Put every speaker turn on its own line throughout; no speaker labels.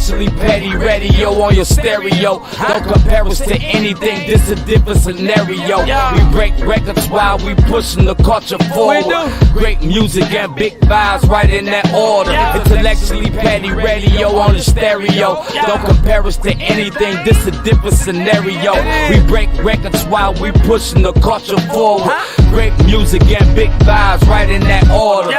Intellectually petty radio on your stereo. Don't compare us to anything, this a different scenario. We break records while we pushing the culture forward. Great music and big vibes right in that order. Intellectually petty radio on the stereo. Don't compare us to anything, this a different scenario. We break records while we pushing the culture forward. Great music and big vibes right in that order.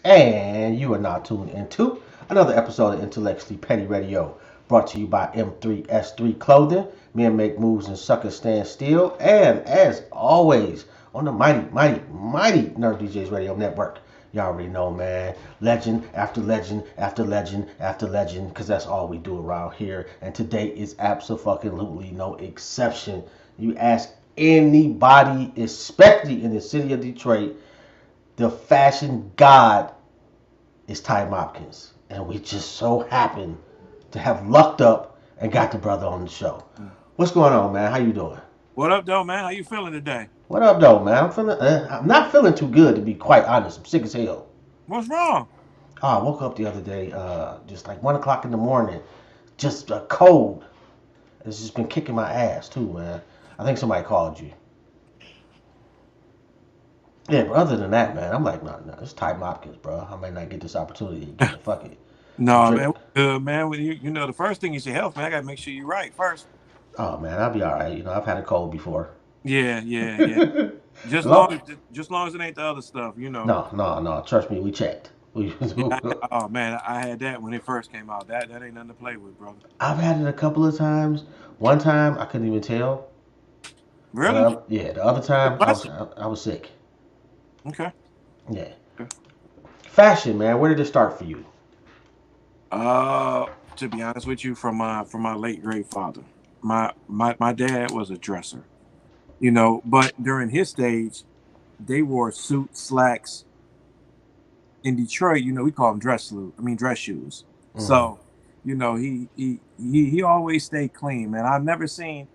And you are now tuned into another episode of Intellectually Petty Radio, brought to you by M3S3 Clothing. Men make moves and suckers stand still. And as always, on the mighty Nerd DJs Radio Network. Y'all already know, man. Legend after legend after legend after legend, because that's all we do around here. And today is absolutely no exception. You ask anybody, especially in the city of Detroit, the fashion god is Ty Mopkins. And we just so happen to have lucked up and got the brother on the show. What's going on, man? How you doing?
What up, though, man? How you feeling today?
What up, though, man? I'm not feeling too good, to be quite honest. I'm sick as hell.
What's wrong?
I woke up the other day, just like 1 o'clock in the morning, just cold. It's just been kicking my ass, too, man. I think somebody called you. Yeah, but other than that, man, I'm like, no, it's Ty Mopkins, bro. I might not get this opportunity again. Fuck it.
No, man, good, man. When you know, the first thing is your health, man. I gotta make sure you're right first.
Oh man, I'll be all right. You know, I've had a cold before.
Yeah. Just long as it ain't the other stuff, you know.
No. Trust me, we checked.
Oh man, I had that when it first came out. That ain't nothing to play with, brother.
I've had it a couple of times. One time I couldn't even tell.
Really?
Yeah. The other time I was sick.
Okay.
Yeah. Okay. Fashion, man. Where did it start for you?
To be honest with you, from my late great father. My dad was a dresser, you know, but during his stage, they wore suits, slacks. In Detroit, you know, we call them dress shoes. Mm-hmm. So, you know, he always stayed clean, man. I've never seen.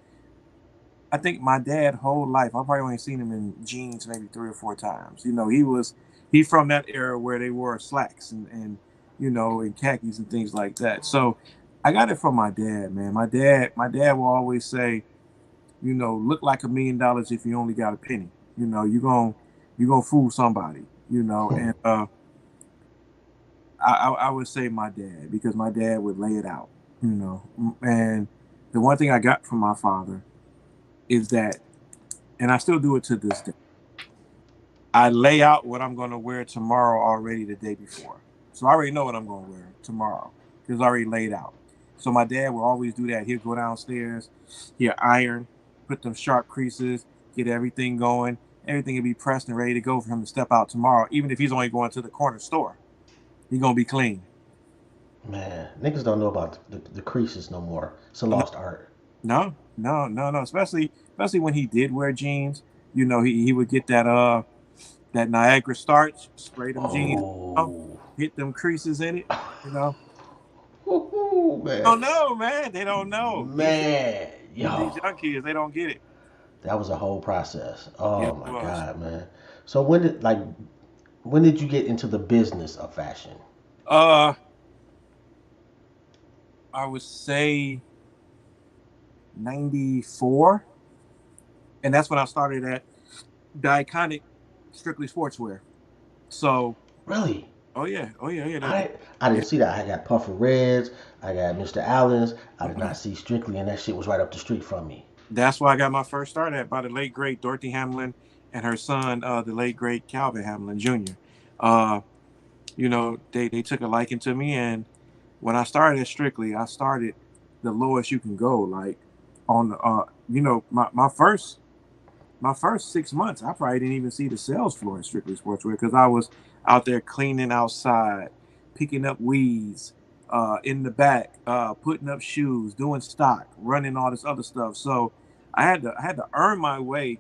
I think my dad whole life, I've probably only seen him in jeans maybe 3 or 4 times. You know, he from that era where they wore slacks and you know, and khakis and things like that. So I got it from my dad, man. My dad will always say, you know, look like $1 million if you only got a penny. You know, you're gonna fool somebody, you know. And I would say my dad, because my dad would lay it out, you know. And the one thing I got from my father is that, and I still do it to this day, I lay out what I'm going to wear tomorrow already the day before. So I already know what I'm going to wear tomorrow because it's already laid out. So my dad will always do that. He'll go downstairs, he'll iron, put them sharp creases, get everything going. Everything will be pressed and ready to go for him to step out tomorrow. Even if he's only going to the corner store, he's going to be clean.
Man, niggas don't know about the creases no more. It's a lost art.
No. Especially when he did wear jeans. You know, he would get that Niagara starch, spray them jeans, you know, hit them creases in it, you know.
Ooh, man.
They don't know, man. They don't know.
Man, yo.
These young kids, they don't get it.
That was a whole process. Oh my God, man. So when did you get into the business of fashion?
I would say 94, and that's when I started at the iconic Strictly Sportswear. So
really,
oh yeah.
I didn't see that. I got Puffer Reds, I got Mr. Allen's. I did not see Strictly, and that shit was right up the street from me.
That's where I got my first start at, by the late great Dorothy Hamlin and her son, the late great Calvin Hamlin Jr. You know, they took a liking to me, and when I started at Strictly, I started the lowest you can go, like on you know, my first 6 months, I probably didn't even see the sales floor at Strictly Sportswear because I was out there cleaning outside, picking up weeds in the back, putting up shoes, doing stock, running all this other stuff. So I had to earn my way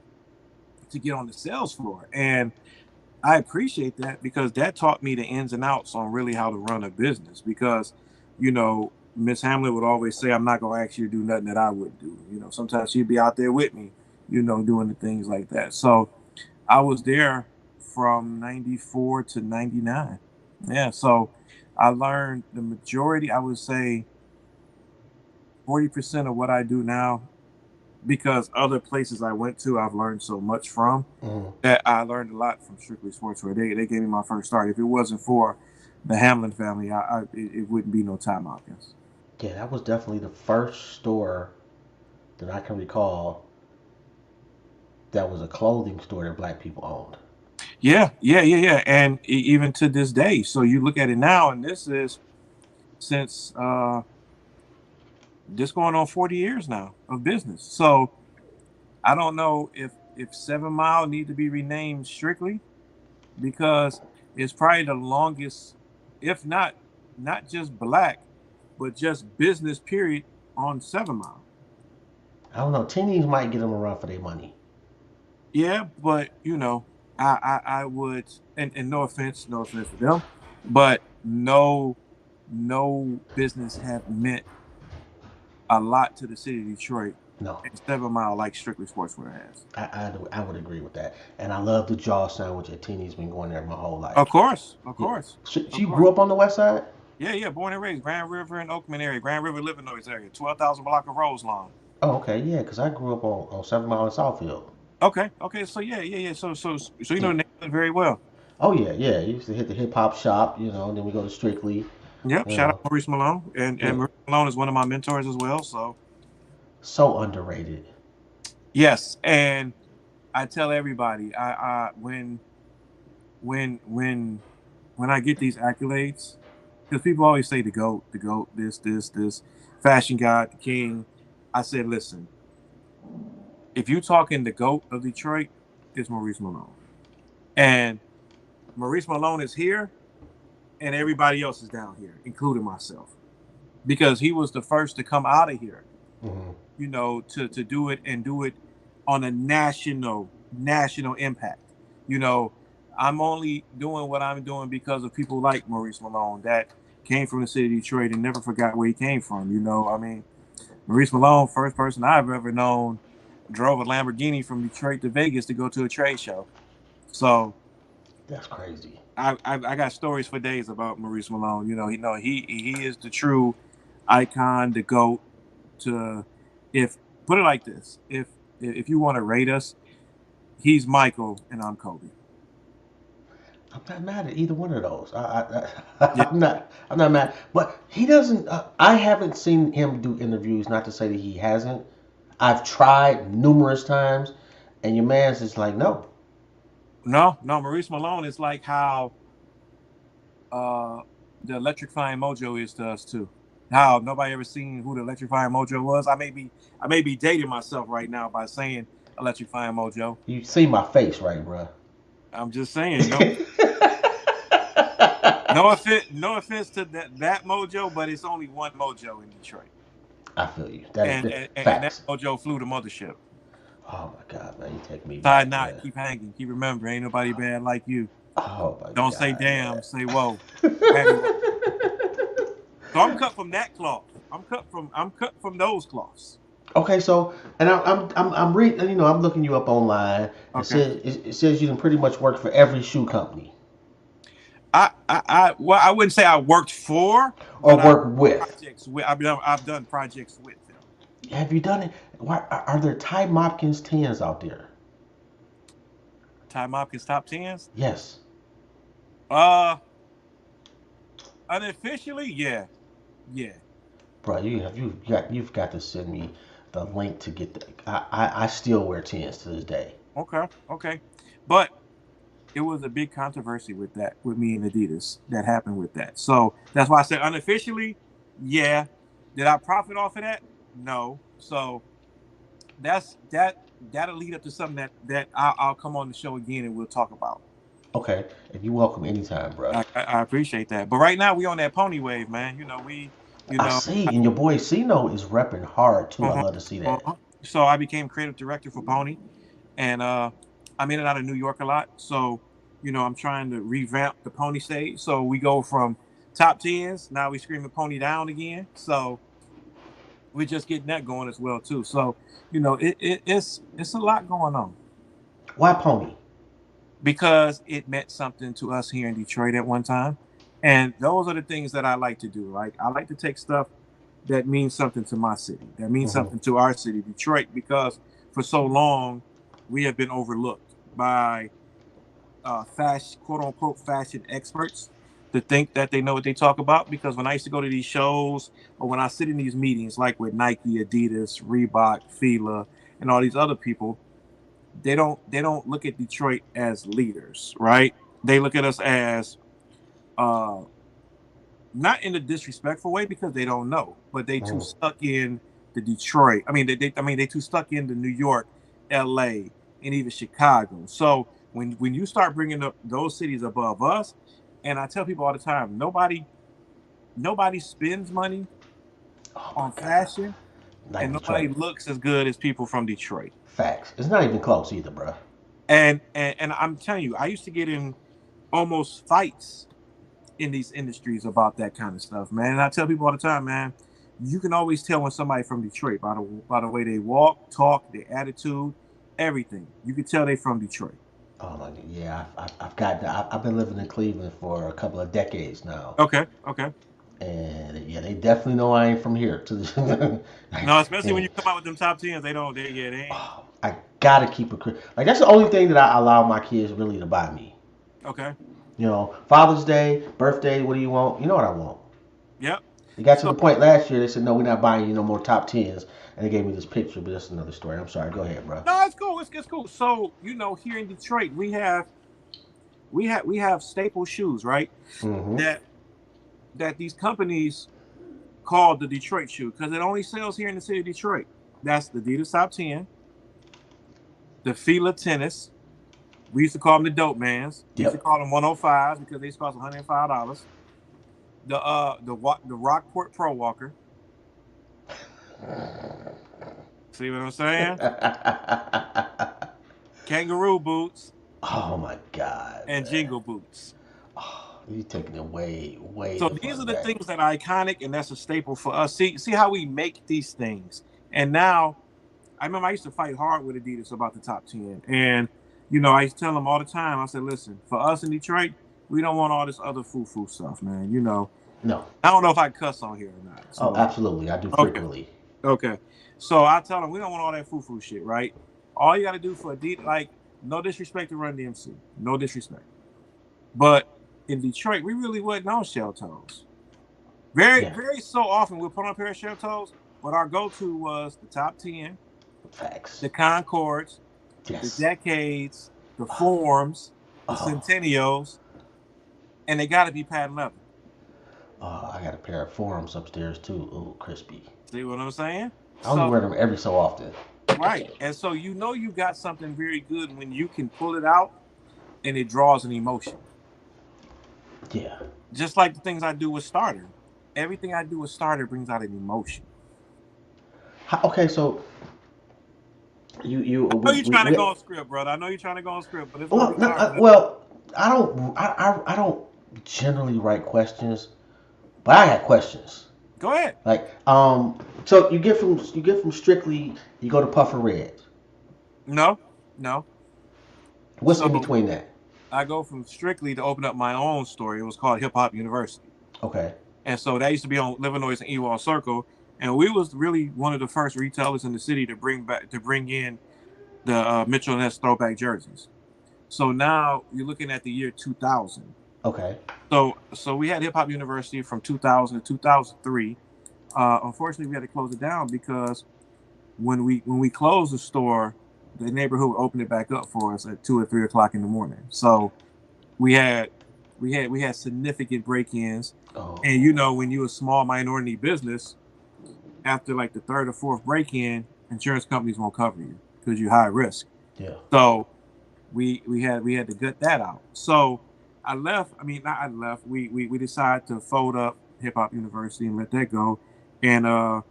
to get on the sales floor. And I appreciate that because that taught me the ins and outs on really how to run a business. Because, Miss Hamlet would always say, "I'm not gonna ask you to do nothing that I wouldn't do." Sometimes she'd be out there with me, doing the things like that. So I was there from '94 to '99. Yeah, so I learned the majority. I would say 40% of what I do now, because other places I went to, I've learned so much from. That I learned a lot from Strictly Sportswear. They gave me my first start. If it wasn't for the Hamlin family, it wouldn't be no Ty Mopkins.
Yeah, that was definitely the first store that I can recall that was a clothing store that black people owned.
Yeah. And even to this day. So you look at it now, and this is since this going on 40 years now of business. So I don't know if 7 Mile need to be renamed Strictly, because it's probably the longest, if not just black, but just business period on 7 Mile.
I don't know. Teenies might get them a run for their money.
Yeah, but I would, and no offense to them, but no business have meant a lot to the city of Detroit
No,
and 7 Mile like Strictly Sportswear has.
I would agree with that. And I love the jaw sandwich at Teeny's. Been going there my whole life.
Of course,
Yeah.
of
She grew
course.
up on the west side?
Yeah. Born and raised Grand River and Oakman area, Grand River, Illinois area, 12,000 block of Rose Lawn.
Oh, okay. Yeah, because I grew up on 7 Mile in Southfield.
Okay. So yeah. So you know
Yeah.
the neighborhood very well.
Oh, yeah, yeah. You used to hit the hip hop shop, and then we go to Strictly.
Yep.
You
Shout out
know,
Maurice Malone, and
yeah.
Maurice Malone is one of my mentors as well. So
So underrated.
yes, and I tell everybody, I when I get these accolades, because people always say the goat, this, fashion god, the king. I said, listen, if you talking the goat of Detroit, it's Maurice Malone, and Maurice Malone is here, and everybody else is down here, including myself, because he was the first to come out of here,
Hmm.
to do it and do it on a national impact. You know, I'm only doing what I'm doing because of people like Maurice Malone that came from the city of Detroit and never forgot where he came from. I mean, Maurice Malone, first person I've ever known, drove a Lamborghini from Detroit to Vegas to go to a trade show. So
That's crazy.
I got stories for days about Maurice Malone. He is the true icon, the goat. To if Put it like this, if you want to rate us, he's Michael and I'm Kobe.
I'm not mad at either one of those.
Yeah.
I'm not mad. But he doesn't. I haven't seen him do interviews. Not to say that he hasn't. I've tried numerous times, and your man's just like, no.
No, Maurice Malone is like how uh the electrifying mojo is to us too. How nobody ever seen who the electrifying mojo was. I may be dating myself right now by saying electrifying mojo.
You see my face, right, bruh?
I'm just saying, no offense to that mojo, but it's only one mojo in Detroit.
I feel you. That is
And that
facts.
mojo flew the mothership.
Oh my God, man, you take me
Tie
back,
knot,
man.
keep hanging, keep remembering, ain't nobody bad like you.
Oh my
Don't
God,
say damn, say whoa.
man.
So I'm cut from that cloth. I'm cut from those cloths.
Okay, so and I'm reading. I'm looking you up online.
Okay.
It says you can pretty much work for every shoe company
Well, I wouldn't say I worked for,
or
but
work with.
I've done projects with them.
Have you done it? Why are there Ty Mopkins tens out there?
Ty Mopkins top tens.
Yes,
Uh, Unofficially, yeah.
bro. You've got to send me the link to get the. I still wear tens to this day.
Okay. But it was a big controversy with that, with me and Adidas, that happened with that. So that's why I said unofficially, yeah. Did I profit off of that? No. So that'll lead up to something that I'll come on the show again and we'll talk about.
Okay, and you're welcome anytime, bro.
I appreciate that. But right now we on that pony wave, man. You
I
know,
see, and your boy Cino is repping hard too. I
uh-huh,
love to see that.
uh-huh. So I became creative director for Pony, and I'm in and out of New York a lot. So I'm trying to revamp the pony stage. So we go from top tens. Now we screaming pony down again. So we're just getting that going as well too. So it's a lot going on
Why pony?
because it meant something to us here in Detroit at one time, and those are the things that I like to do. Like I like to take stuff that means something to my city, that means
Hmm.
something to our city, Detroit, because for so long we have been overlooked by fashion, quote unquote, fashion experts to think that they know what they talk about. Because when I used to go to these shows or when I sit in these meetings, like with Nike, Adidas, Reebok, Fila, and all these other people, they don't look at Detroit as leaders, right? They look at us as uh, not in a disrespectful way because they don't know, but they too
Hmm.
stuck in the Detroit. I mean, they too stuck in the New York, L.A., and even Chicago. So when you start bringing up those cities above us, and I tell people all the time, nobody spends money
Oh my
on
God.
fashion,
Like
and nobody
Detroit.
looks as good as people from Detroit.
Facts. It's not even close either, bro.
And I'm telling you, I used to get in almost fights in these industries about that kind of stuff, man. And I tell people all the time, man, you can always tell when somebody from Detroit by the way they walk, talk, their attitude, everything. You can tell they from Detroit.
Oh my God. Yeah, I've got that. I've been living in Cleveland for a couple of decades now,
Okay, okay.
and yeah, they definitely know I ain't from here. To the,
No, especially when
and
you come out with them top tens, they don't. They ain't.
oh, I gotta keep it like that's the only thing that I allow my kids really to buy me.
Okay.
Father's Day, birthday. What do you want? You know what I want.
Yep.
It got to
So
the point last year they said no, we're not buying you no more top tens, and they gave me this picture, but that's another story. I'm sorry. Go ahead, bro.
no, it's cool. It's cool. So here in Detroit, we have staple shoes, right?
Mm-hmm.
That these companies call the Detroit shoe because it only sells here in the city of Detroit. That's the Adidas Top 10, the Fila Tennis. We used to call them the Dope Mans. We used to
Yep.
call them 105s because they used to cost $105. The Rockport Pro Walker. See what I'm saying? Kangaroo boots
Oh my God,
and
man.
Jingle boots.
Oh, you taking it way, way
So
the
these
fuck
are the
back.
things that are iconic, and that's a staple for us. See how we make these things. And now, I remember I used to fight hard with Adidas about the top 10. And, I used to tell them all the time, I said, listen, for us in Detroit, we don't want all this other foo-foo stuff, man.
No.
I don't know if I cuss on here or not.
Oh,
So,
absolutely. I do
okay.
frequently.
Okay. So I tell them, we don't want all that foo-foo shit, right? All you got to do for Adidas, like, no disrespect to Run DMC. No disrespect. But in Detroit, we really wasn't on shell toes. Very,
Yeah.
very so often we'll put on a pair of shell toes, but our go-to was the top 10,
Facts.
the Concords, the
Yes.
Decades, the
Oh.
Forms, the
Oh.
Centennials, and they got to be patent leather.
Oh, I got a pair of forums upstairs too. Ooh, crispy.
See what I'm saying?
I only
So,
wear them every so often.
right. And so you got something very good when you can pull it out and it draws an emotion.
Yeah.
Just like the things I do with Starter. Everything I do with Starter brings out an emotion.
Okay, so you
I know you're trying to
we
go on script, brother. I know you're trying to go on script, but it's gonna
well,
be
no,
hard, man.
well, I don't generally write questions, but I got questions.
Go ahead.
Like, so you get from Strictly, you go to Puffer Red.
No, no.
What's in
So
between that?
I go from Strictly to open up my own store. It was called Hip Hop University.
Okay.
And so that used to be on Livernois and Ewald Circle. And we was really one of the first retailers in the city to bring in the Mitchell and Ness throwback jerseys. So now you're looking at the year 2000.
Okay.
So we had Hip Hop University from 2000 to 2003. Unfortunately, we had to close it down because when we closed the store, the neighborhood opened it back up for us at 2 or 3 o'clock in the morning. So we had we had significant break-ins,
Oh.
and when you're a small minority business, after like the third or fourth break-in, insurance companies won't cover you because you're high risk.
Yeah.
So we had to gut that out. So I left. I mean, not I left. We decided to fold up Hip Hop University and let that go, and I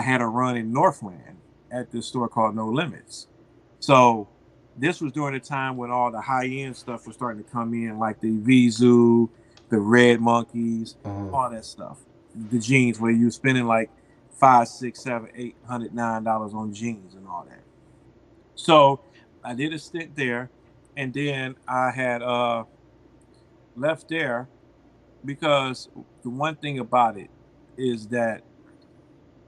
had a run in Northland at this store called No Limits. So this was during the time when all the high end stuff was starting to come in, like the Vizu, the Red Monkeys, all that stuff. The jeans where you were spending like $5, $6, $7, $800, $9 on jeans and all that. So I did a stint there, and then I had left there because the one thing about it is that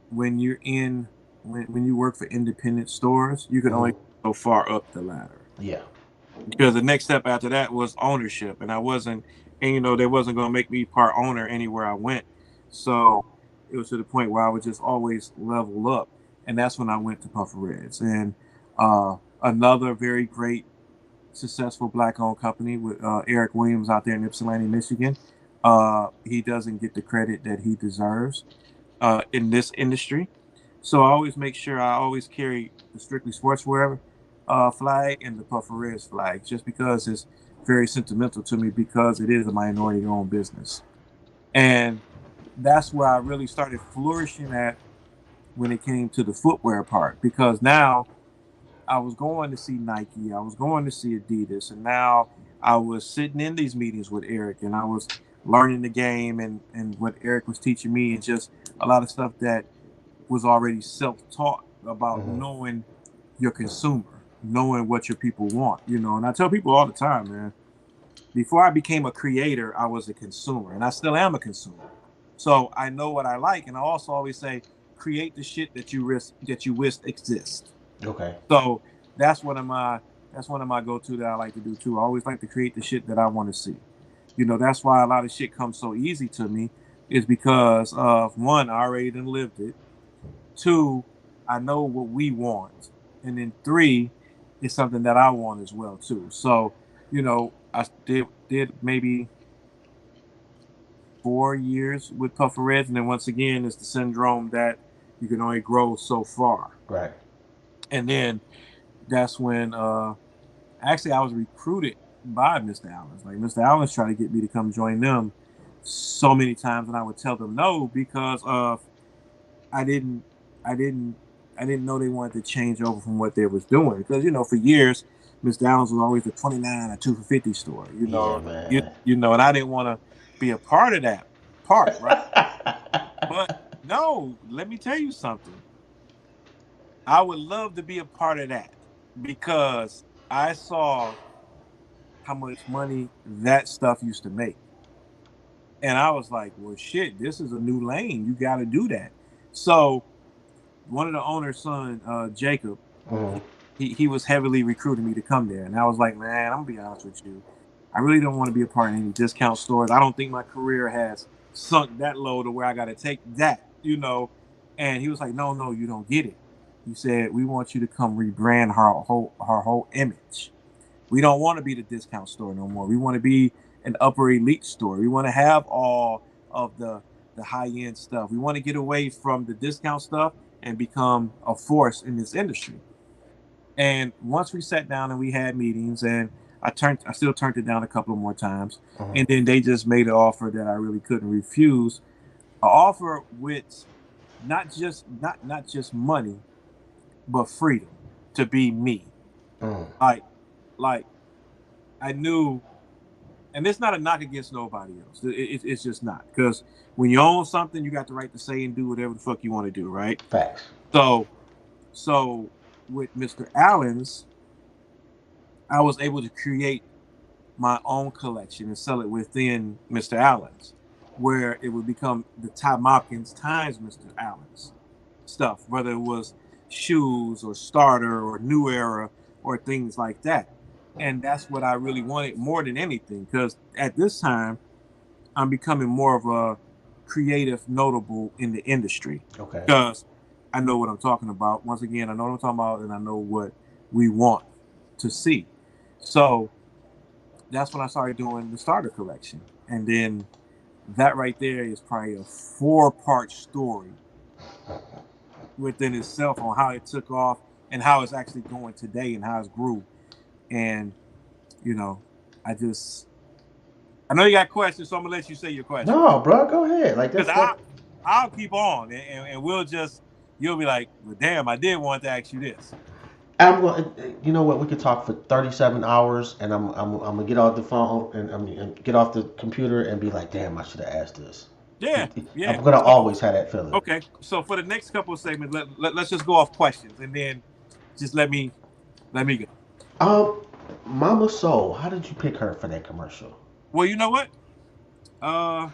when you're in when you work for independent stores, you can only go so far up the ladder.
Yeah.
Because the next step after that was ownership, and they wasn't going to make me part owner anywhere I went. So it was to the point where I would just always level up, and that's when I went to Puffer Reds, and another very great, successful black-owned company with Eric Williams out there in Ypsilanti, Michigan. He doesn't get the credit that he deserves in this industry. So I always make sure I always carry the Strictly Sportswear flag and the Puffer Reds flag, just because it's very sentimental to me, because it is a minority-owned business. And that's where I really started flourishing at when it came to the footwear part, because now I was going to see Nike, I was going to see Adidas, and now I was sitting in these meetings with Eric, and I was learning the game and what Eric was teaching me, and just a lot of stuff that was already self-taught about knowing your consumer, knowing what your people want, And I tell people all the time, man, before I became a creator, I was a consumer, and I still am a consumer. So I know what I like, and I also always say, create the shit that you wish exists.
Okay.
So that's one of my go-to that I like to do too. I always like to create the shit that I want to see. That's why a lot of shit comes so easy to me, is because of, one, I already done lived it. Two, I know what we want. And then three, it's something that I want as well too. So, I did maybe 4 years with Puffer Reds, and then once again, it's the syndrome that you can only grow so far.
Right.
And then that's when actually I was recruited by Mr. Allen's. Like, Mr. Allen's tried to get me to come join them so many times, and I would tell them no, because of I didn't know they wanted to change over from what they was doing. Because for years, Mr. Allen's was always the 29 or 2 for $50 store. And I didn't want to be a part of that part, right? But no, let me tell you something. I would love to be a part of that, because I saw how much money that stuff used to make. And I was like, well, shit, this is a new lane. You got to do that. So one of the owner's son, Jacob, he was heavily recruiting me to come there. And I was like, man, I'm going to be honest with you. I really don't want to be a part of any discount stores. I don't think my career has sunk that low to where I got to take that, And he was like, no, you don't get it. He said, we want you to come rebrand our whole image. We don't want to be the discount store no more. We want to be an upper elite store. We want to have all of the high-end stuff. We want to get away from the discount stuff and become a force in this industry. And once we sat down and we had meetings, and I still turned it down a couple of more times, and then they just made an offer that I really couldn't refuse. An offer with not just money, but freedom to be me. Like I knew, and it's not a knock against nobody else. It's just not, because when you own something, you got the right to say and do whatever the fuck you want to do, right?
Facts.
So with Mr. Allen's, I was able to create my own collection and sell it within Mr. Allen's, where it would become the Mopkins times Mr. Allen's stuff, whether it was shoes or starter or new era or things like that. And that's what I really wanted more than anything, because at this time I'm becoming more of a creative notable in the industry.
Okay.
Because I know what I'm talking about. Once again, I know what I'm talking about, and I know what we want to see. So that's when I started doing the starter collection. And then that right there is probably a 4-part story within itself on how it took off and how it's actually going today and how it's grew. And, I know you got questions, so I'm gonna let you say your question.
No, bro, go ahead. Like this.
I'll keep on, and you'll be like, well, damn, I did want to ask you this.
I'm going. You know what? We could talk for 37 hours, and I'm gonna get off the phone and get off the computer and be like, damn, I should have asked this.
Yeah, yeah.
I'm gonna
So
always have that feeling.
okay, so for the next couple of segments, let's just go off questions, and then just let me go.
Um, Mama Soul, how did you pick her for that commercial?
Well, you know what? Uh,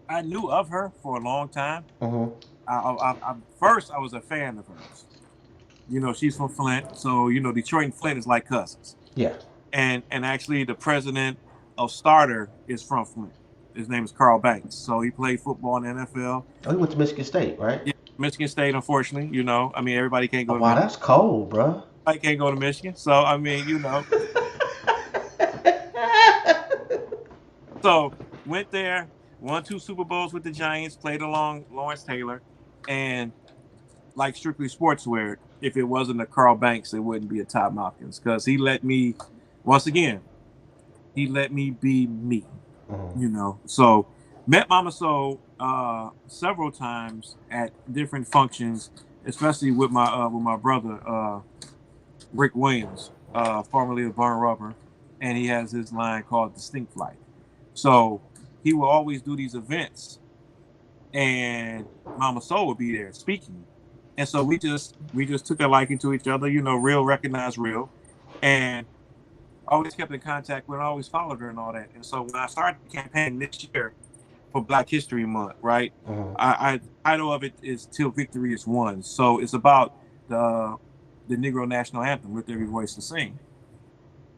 I knew of her for a long time.
Mm-hmm.
First, I was a fan of hers. She's from Flint, so Detroit and Flint is like cousins.
Yeah.
And actually, the president of Starter is from Flint. His name is Carl Banks. So he played football in the NFL.
Oh, he went to Michigan State, right?
Yeah, Michigan State, unfortunately. I mean, everybody can't
Oh,
go to
wow,
Michigan.
that's cold, bro.
I can't go to Michigan. So I mean. So went there, won 2 Super Bowls with the Giants, played along Lawrence Taylor, and like strictly sportswear, if it wasn't a Carl Banks, it wouldn't be a Todd Mopkins because he let me, once again, he let me be me. So met Mama Soul several times at different functions, especially with my brother Rick Williams, formerly of Burn Rubber, and he has his line called Distinct Flight. So he will always do these events, and Mama Soul would be there speaking, and so we just took a liking to each other. Real recognized real, and always kept in contact with her, always followed her and all that. And so when I started the campaign this year for Black History Month, right,
Mm-hmm.
I title of it is Till Victory Is Won. So it's about the Negro National Anthem, Lift Every Voice to Sing.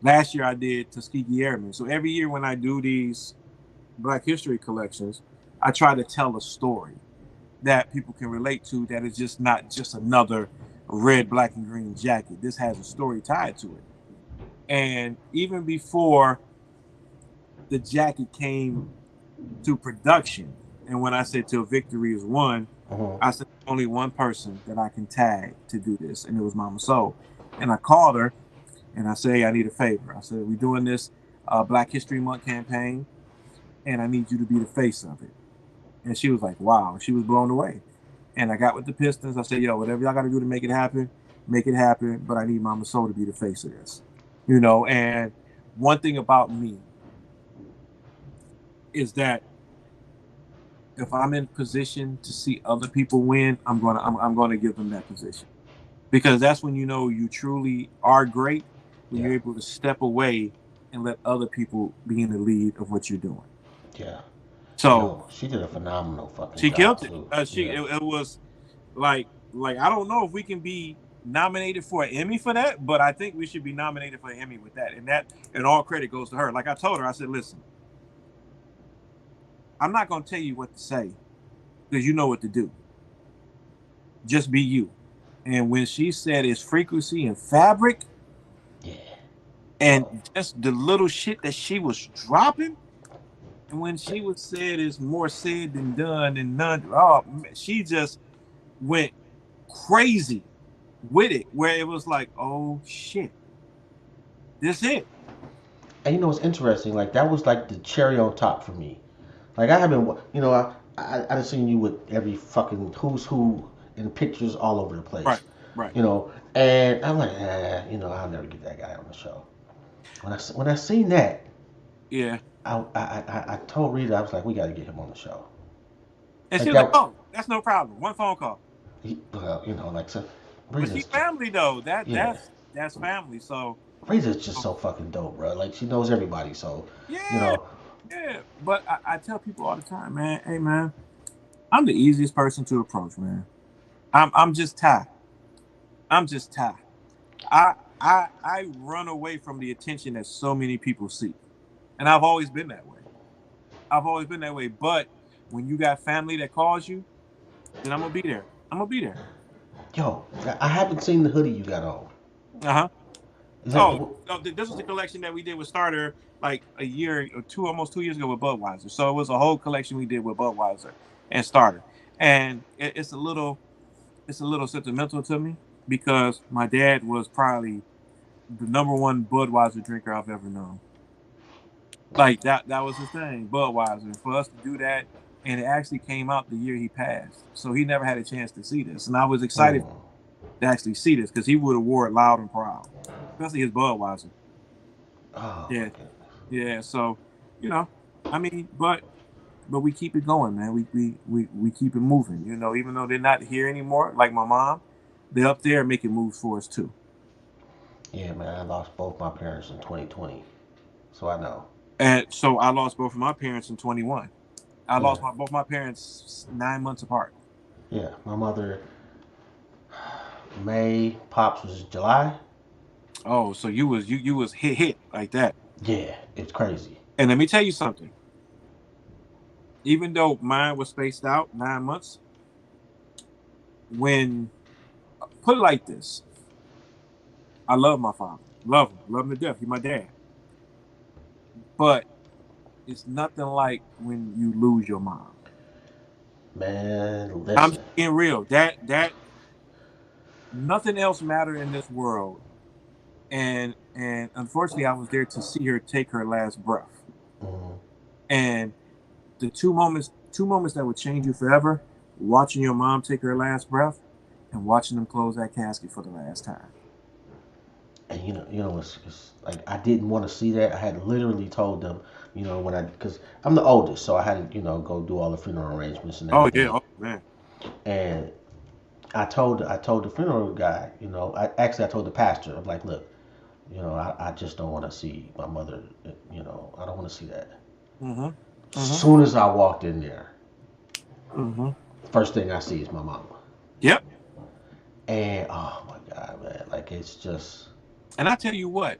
Last year I did Tuskegee Airmen. So every year when I do these Black History collections, I try to tell a story that people can relate to that is just not just another red, black, and green jacket. This has a story tied to it. And even before the jacket came to production, and when I said Till Victory Is Won,
Mm-hmm.
I said only one person that I can tag to do this, and it was Mama Soul. And I called her, and I said, hey, I need a favor. I said, we're doing this Black History Month campaign, and I need you to be the face of it. And she was like, wow. She was blown away. And I got with the Pistons. I said, yo, whatever y'all got to do to make it happen, but I need Mama Soul to be the face of this. And one thing about me is that if I'm in position to see other people win, I'm gonna give them that position, because that's when you truly are great, when you're able to step away and let other people be in the lead of what you're doing.
Yeah.
So
she did a phenomenal fucking
she
job
killed it.
too.
It was like I don't know if we can be nominated for an Emmy for that, but I think we should be nominated for an Emmy with that. And all credit goes to her. Like I told her, I said, listen, I'm not going to tell you what to say because you know what to do. Just be you. And when she said it's frequency and fabric, and just the little shit that she was dropping, and when she was said it's more said than done and none, she just went crazy with it, where it was like, oh shit, this it.
And it's interesting. Like that was like the cherry on top for me. Like I haven't, I done seen you with every fucking who's who in pictures all over the place.
Right.
And I'm like, I'll never get that guy on the show. When I seen that,
yeah,
I told Rita, I was like, we got to get him on the show.
And she was like, oh, that's no problem. One phone call.
So.
But she's family though. That's family. So
Rita's just so fucking dope, bro. Like she knows everybody. So
yeah. But I tell people all the time, man. Hey, man, I'm the easiest person to approach, man. I'm just Ty. I'm just Ty. I run away from the attention that so many people seek, and I've always been that way. But when you got family that calls you, then I'm gonna be there.
Yo, I haven't seen the hoodie you got on.
This was the collection that we did with Starter like a year or two, almost 2 years ago with Budweiser. So it was a whole collection we did with Budweiser and Starter, and it's a little sentimental to me because my dad was probably the number one Budweiser drinker I've ever known. Like that was his thing, Budweiser. For us to do that, and it actually came out the year he passed, so he never had a chance to see this, and I was excited. to actually see this because he would have wore it loud and proud, especially his Budweiser.
Oh my
Yeah,
goodness.
yeah. So, you know, I mean, but we keep it going, man. We keep it moving. You know, even though they're not here anymore, like my mom, they're up there making moves for us too.
Yeah, man. I lost both my parents in 2020, so I know.
And so I lost both of my parents in 21. I
Yeah,
lost both my parents 9 months apart.
yeah. My mother May, pops was July.
Oh, so you was hit like that.
Yeah, it's crazy.
And let me tell you something. Even though mine was spaced out 9 months, when put it like this, I love my father, love him to death. He's my dad. But it's nothing like when you lose your mom.
Man,
I'm
listen.
being real. That nothing else mattered in this world. And unfortunately, I was there to see her take her last breath.
Mhm.
And the two moments that would change you forever: watching your mom take her last breath, and watching them close that casket for the last time.
And it's like I didn't want to see that. I had literally told them, when because I'm the oldest, so I had to, go do all the funeral arrangements and
Oh yeah,
everything.
oh man.
And I told the funeral guy, I told the pastor, I'm like, look, I just don't want to see my mother, I don't want to see that.
Mm-hmm. Mm-hmm.
Soon as I walked in there,
Mm-hmm.
first thing I see is my mama.
Yep.
And oh my God, man, like it's just,
And I tell you what,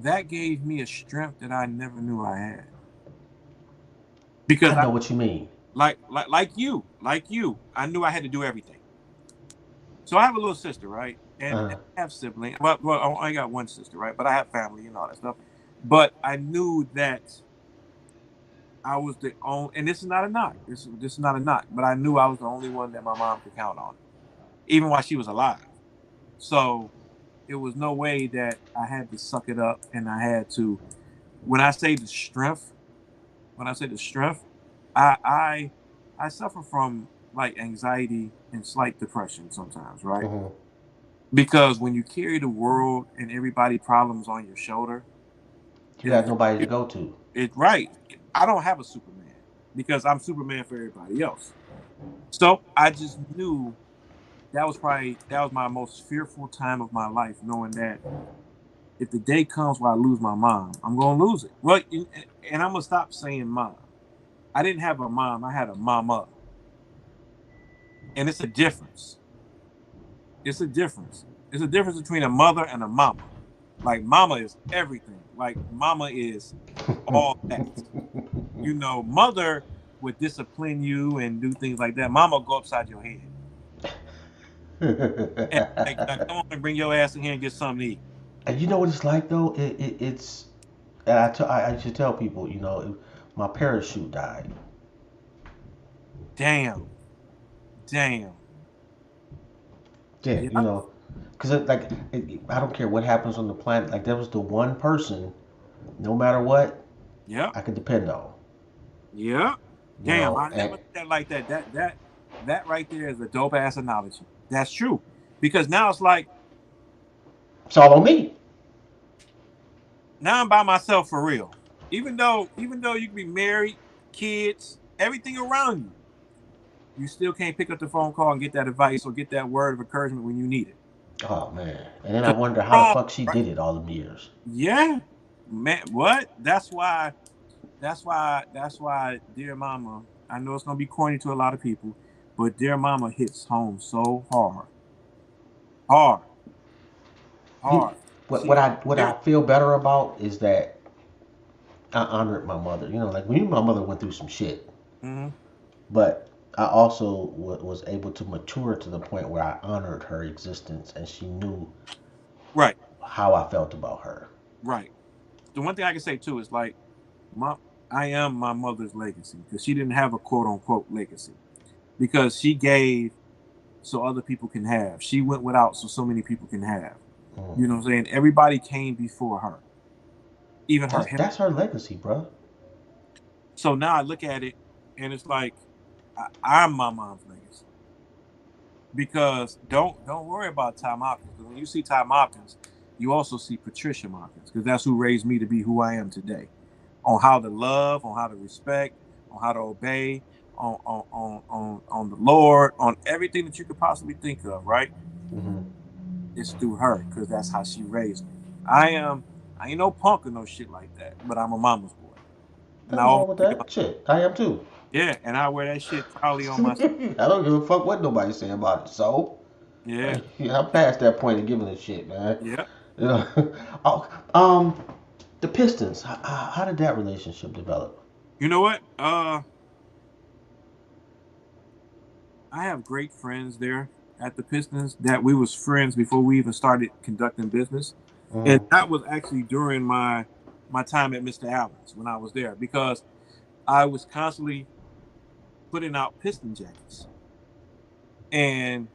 that gave me a strength that I never knew I had. Because
I know what you mean.
like you, I knew I had to do everything. So I have a little sister, right? And
Uh,
I have siblings. Well, I only got one sister, right? But I have family and all that stuff. But I knew that I was the only, and this is not a knock. This is not a knock. But I knew I was the only one that my mom could count on, even while she was alive. So it was no way that I had to suck it up, and I had to. When I say the strength, when I say the strength, I I I suffer from like anxiety and slight depression sometimes, right?
mhm.
Because when you carry the world and everybody problems on your shoulder,
You
it
got
affects
nobody to
you.
go to.
It right. I don't have a Superman because I'm Superman for everybody else. So I just knew that was my most fearful time of my life, knowing that if the day comes where I lose my mom, I'm gonna lose it. Well, and I'm gonna stop saying mom. I didn't have a mom. I had a mama, and it's a difference. It's a difference. It's a difference between a mother and a mama. Like mama is everything. Like mama is all that. Mother would discipline you and do things like that. Mama go upside your head and like, come on and bring your ass in here and get something to eat.
And you know what it's like though? It's and I should tell people, my parachute died.
Damn, damn.
Yeah,
Yeah,
because I don't care what happens on the planet. Like, that was the one person, no matter what,
yeah,
I could depend on.
yeah.
You
Damn,
know,
I
and
never said it like that. That right there is a dope ass analogy. That's true. Because now it's like
it's all on me.
now I'm by myself for real. Even though you can be married, kids, everything around you, you still can't pick up the phone call and get that advice or get that word of encouragement when you need it.
Oh man, and then I
'Cause
wonder
we're
how the
all
fuck she
right.
did it all them years.
Yeah, man. What? That's why. Dear Mama. I know it's gonna be corny to a lot of people, but Dear Mama hits home so hard, hard,
You,
hard.
what
She
what I what
every.
I feel better about is that I honored my mother. Like when my mother went through some shit,
Mm-hmm.
but I also was able to mature to the point where I honored her existence, and she knew
Right,
how I felt about her.
right. The one thing I can say too is like, my I am my mother's legacy because she didn't have a quote unquote legacy because she gave so other people can have. She went without so many people can have.
Mm.
You know what I'm saying? Everybody came before her, even her.
That's her legacy, bro.
So now I look at it and it's like I'm my mom's legacy. because don't worry about Ty Mopkins. Because when you see Ty Mopkins, you also see Patricia Mopkins, because that's who raised me to be who I am today. On how to love, on how to respect, on how to obey, on the Lord, on everything that you could possibly think of, right?
Mm-hmm.
It's through her, because that's how she raised me. I ain't no punk or no shit like that, but I'm a mama's boy. And I
Nothing
always
wrong with
wear my,
that. Shit, I am too.
yeah, and I wear that shit proudly on my,
I don't give a fuck what nobody say about it. So,
yeah,
I'm past that point of giving a shit, man.
yeah.
You know? Oh, the Pistons. How did that relationship develop?
You know what? I have great friends there at the Pistons that we was friends before we even started conducting business, and
Mm-hmm.
that was actually during my time at Mr. Allen's when I was there, because I was constantly putting out Piston jackets, and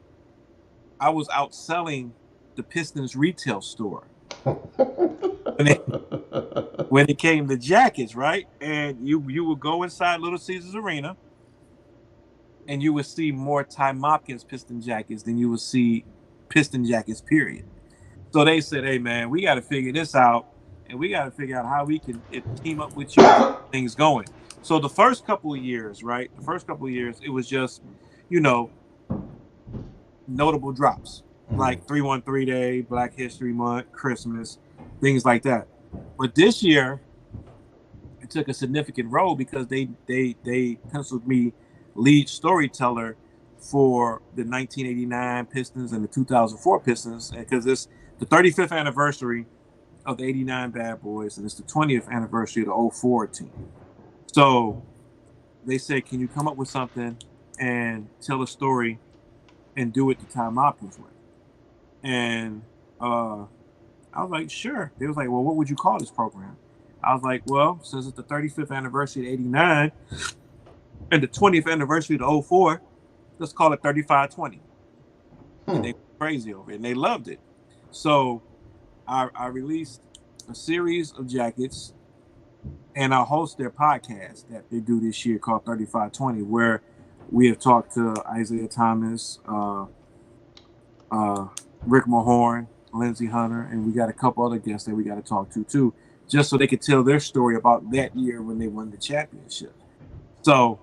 I was out selling the Pistons retail store when it, when it came to jackets, right? And you would go inside Little Caesars Arena, and you would see more Ty Mopkins Piston jackets than you would see Piston jackets, period. So they said, "Hey, man, we got to figure this out, and we got to figure out how we can team up with you and get things going." So the first couple of years, right? The first couple of years, it was just, you know, notable drops
Mhm.
like 313 Day, Black History Month, Christmas, things like that. But this year, it took a significant role because they penciled me lead storyteller for the 1989 Pistons and the 2004 Pistons, because it's the 35th anniversary of the 89 Bad Boys, and it's the 20th anniversary of the '04 team. So they said, can you come up with something and tell a story and do it the Tom Hopkins way? And I was like, sure. They was like, well, what would you call this program? I was like, well, since it's the 35th anniversary of '89 and the 20th anniversary of the '04, let's call it 3520. And
Hmm.
they went crazy over it, and they loved it. So I released a series of jackets, and I host their podcast that they do this year called 3520, where we have talked to Isaiah Thomas, uh, Rick Mahorn, Lindsey Hunter, and we got a couple other guests that we got to talk to too, just so they could tell their story about that year when they won the championship. So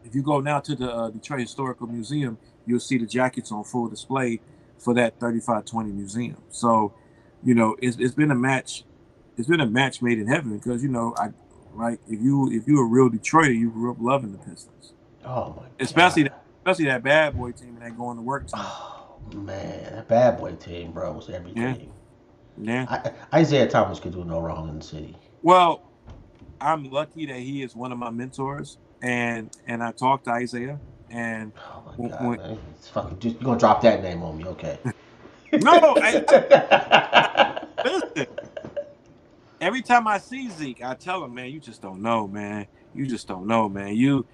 if you go now to the Detroit Historical Museum, you'll see the jackets on full display for that 3520 museum. So, it's been a match. It's been a match made in heaven, because I like, if you a real Detroiter, you grew up loving the Pistons,
Oh my
especially
god.
that, especially that bad boy team and that going to work team.
Oh man, that bad boy team, bro, was
Yeah,
everything.
yeah.
Isaiah Thomas could do no wrong in the city.
Well, I'm lucky that he is one of my mentors, and I talked to Isaiah, and
Oh my god,
when
man. It's fucking just, you gonna drop that name on me, okay?
no, listen. Every time I see Zeke, I tell him, man, you just don't know, man. You just don't know, man. You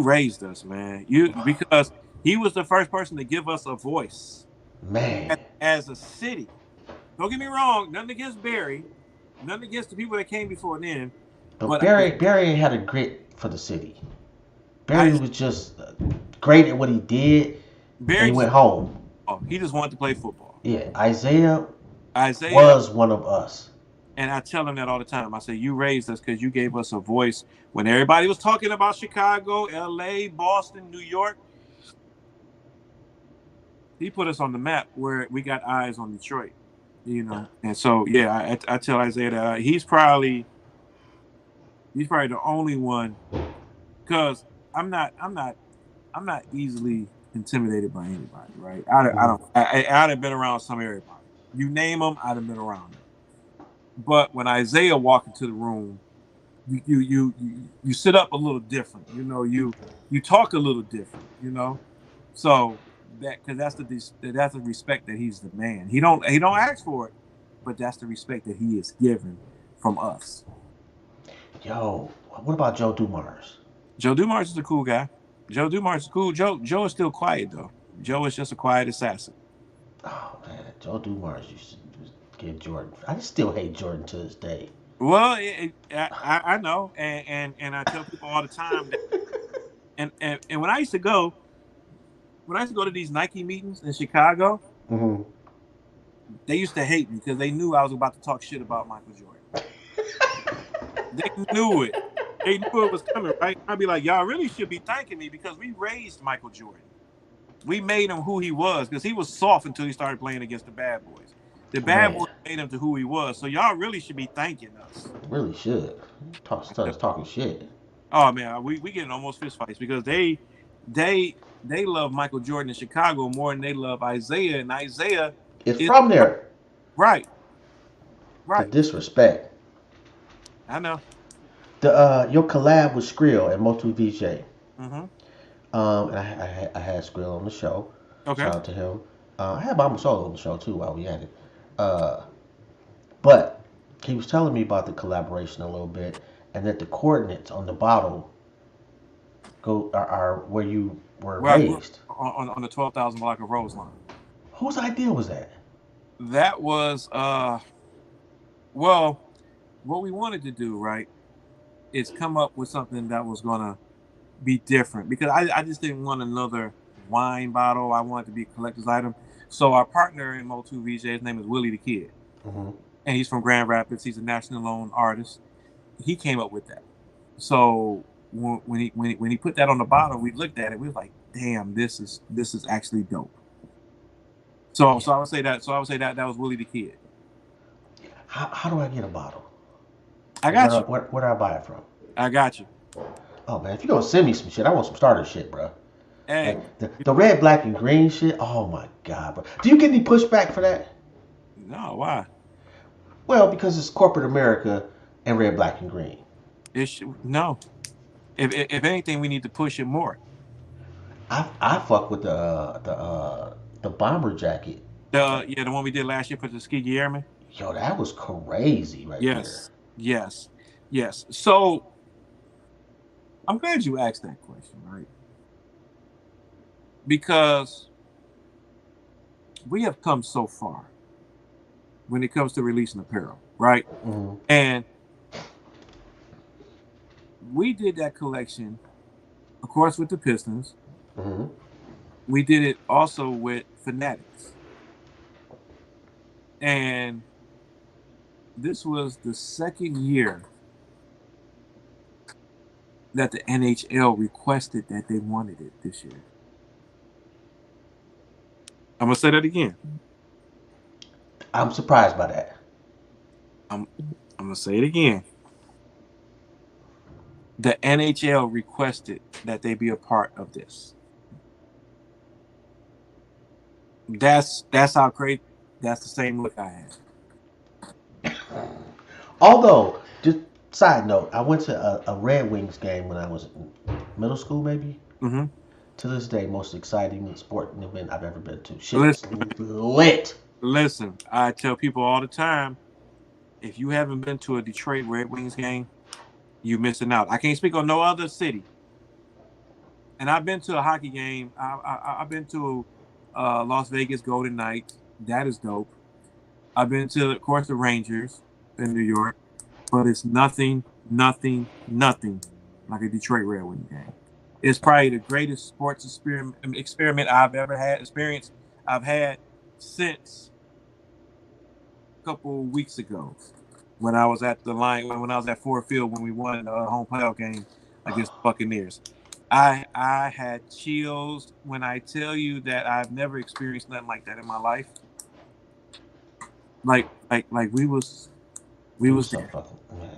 raised us, man. Because he was the first person to give us a voice
Man.
as a city. Don't get me wrong, nothing against Barry, nothing against the people that came before then,
But
but
Barry had a grit for the city. Barry
I
was just great at what he did, and
Barry
he
just
went home.
he just wanted to play football.
Yeah, Isaiah
Isaiah,
was one of us.
and I tell him that all the time. I say, you raised us because you gave us a voice when everybody was talking about Chicago, LA, Boston, New York. He put us on the map where we got eyes on Detroit. And so, yeah, I tell Isaiah that he's probably the only one, because I'm not easily intimidated by anybody, right? I
Mhm.
don't. I'd have been around some everybody. You name them, I'd have been around them. But when Isaiah walked into the room, you sit up a little different. You talk a little different. So because that's the respect that he's the man. He don't ask for it, but that's the respect that he is given from us.
Yo, what about Joe Dumars?
Joe Dumars is a cool guy. Joe Dumars is cool. Joe is still quiet though. Joe is just a quiet assassin.
Oh man, Joe Dumars used to give Jordan. I still hate Jordan to this day.
Well, I know, and I tell people all the time that, and when I used to go, when I used to go to these Nike meetings in Chicago,
Mm-hmm.
they used to hate me because they knew I was about to talk shit about Michael Jordan. They knew it. They knew it was coming, right? I'd be like, y'all really should be thanking me because we raised Michael Jordan. We made him who he was because he was soft until he started playing against the bad boys. The bad
Man,
boys made him to who he was. So y'all really should be thanking us.
really should. Starts talking shit.
Oh man, we getting almost fist fights because they they love Michael Jordan in Chicago more than they love Isaiah, and Isaiah
It's
is
from there.
right,
The
right.
disrespect.
I know.
The your collab with Skrill and Motu VJ.
Mm-hmm.
And I had Skrill on the show.
Okay.
Shout out to him. I had Mama Solo on the show too while we had it. Uh, but he was telling me about the collaboration a little bit, and that the coordinates on the bottle are where you were
Well, I grew up
raised.
on the 12,000 block of Rose line.
Whose idea was that?
That was well, what we wanted to do, right, is come up with something that was gonna be different because I just didn't want another wine bottle. I wanted it to be a collector's item. So our partner in Motu VJ, his name is Willie the Kid,
Mm-hmm.
and he's from Grand Rapids. He's a national known artist. He came up with that. So when he put that on the bottle, we looked at it. We was like, damn, this is actually dope. So I would say that. So I would say that was Willie the Kid.
How do I get a bottle?
I got you.
Where do I buy it from?
I got you.
Oh man, if you're gonna send me some shit, I want some starter shit, bro.
Hey,
Like the red, black, and green shit. Oh my god, bro. Do you get any pushback for that?
no, why?
Well, because it's corporate America and red, black, and green.
No. If anything, we need to push it more.
I fuck with the bomber jacket.
The one we did last year for the Tuskegee Airmen.
Yo, that was crazy right there.
Yes. So I'm glad you asked that question, right? Because we have come so far when it comes to releasing apparel, right?
Mm-hmm.
And we did that collection, of course, with the Pistons.
Mm-hmm.
We did it also with Fanatics. And this was the second year that the NHL requested that they wanted it this year. I'm going to say that again.
I'm surprised by that.
I'm going to say it again. The NHL requested that they be a part of this. That's how crazy. That's the same look I had.
Although, just side note, I went to a Red Wings game when I was in middle school, maybe.
Mm-hmm.
To this day, most exciting sporting event I've ever been to. Shit was lit.
Listen, I tell people all the time, if you haven't been to a Detroit Red Wings game, you're missing out. I can't speak on no other city. And I've been to a hockey game. I've been to Las Vegas Golden Knights. That is dope. I've been to, of course, the Rangers in New York. But it's nothing like a Detroit Red Wings game. It's probably the greatest sports experiment I've ever had, experience I've had since a couple of weeks ago when I was at the line, when I was at Ford Field when we won the home playoff game against the Buccaneers. I had chills when I tell you that I've never experienced nothing like that in my life. Like we was
so
there.
fucking, man.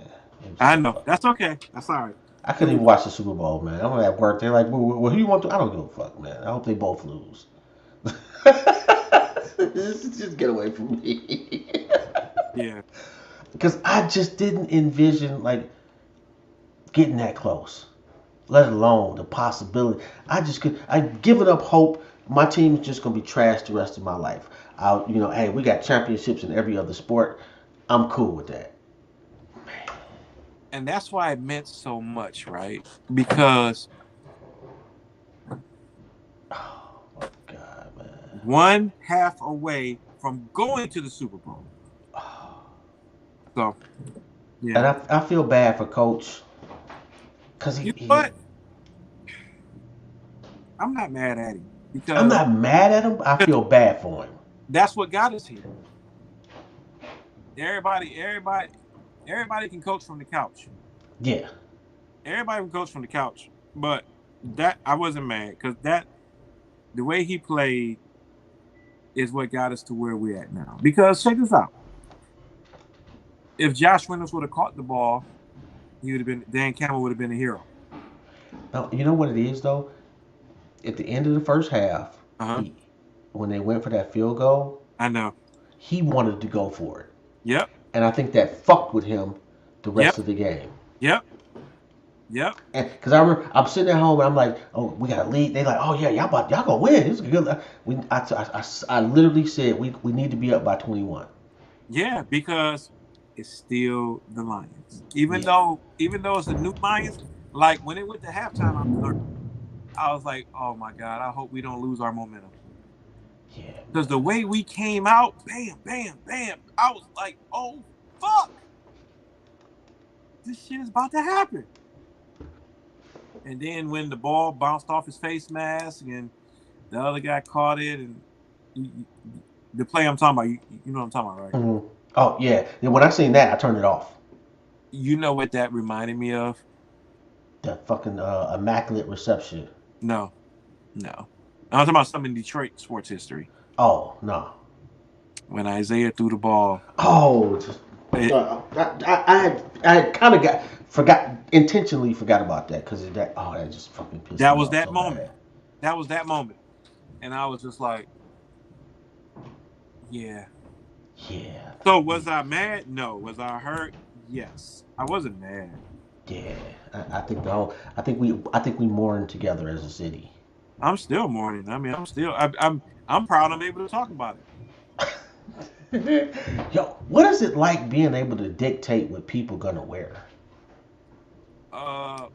I know. That's okay. That's all right.
I couldn't even watch the Super Bowl, man. I'm at work. They're like, well, who you want to? I don't give a fuck, man. I hope they both lose. Just get away from me.
Yeah.
Because I just didn't envision, like, getting that close. Let alone the possibility. I've given up hope. My team is just going to be trash the rest of my life. Hey, we got championships in every other sport. I'm cool with that.
And that's why it meant so much, right? Because
Oh my God, man.
1/2 away from going to the Super Bowl. So, yeah.
And I feel bad for Coach. Because
You know what? I'm not mad at him. because
I'm not mad at him. I feel bad for him.
that's what got us here. Everybody can coach from the couch.
Yeah.
Everybody can coach from the couch, but that I wasn't mad because that the way he played is what got us to where we're at now. Because check this out: if Josh Reynolds would have caught the ball, he would have been Dan Campbell would have been a hero.
Now, you know what it is though. At the end of the first half,
Uh-huh.
when they went for that field goal,
I know.
he wanted to go for it,
Yep.
and I think that fucked with him the rest
Yep.
of the game.
Yep. Yep.
And because I remember, I'm sitting at home and I'm like, "Oh, we got a lead." They like, "Oh yeah, y'all gonna win. This is good." I literally said we need to be up by 21.
Yeah, because it's still the Lions. Even
Yeah.
though it's the new Lions, like when it went to halftime, I was like, oh my God, I hope we don't lose our momentum.
Yeah.
Because the way we came out, bam, bam, bam, I was like, oh fuck. This shit is about to happen. And then when the ball bounced off his face mask and the other guy caught it and the play I'm talking about, you know what I'm talking about, right?
Mm-hmm. Oh yeah. Then when I seen that, I turned it off.
You know what that reminded me of?
That fucking immaculate reception.
No. I'm talking about something in Detroit sports history.
Oh no.
When Isaiah threw the ball.
Oh, I had kind of intentionally forgot about that because that just fucking pissed me
That was
off
that
so
moment.
bad.
That was that moment. And I was just like, yeah.
Yeah.
So was I mad? No. Was I hurt? Yes. I wasn't mad.
Yeah. I think I think we mourn together as a city.
I'm still mourning. I mean, I'm proud I'm able to talk about
Yo, what is it like being able to dictate what people gonna wear?
it.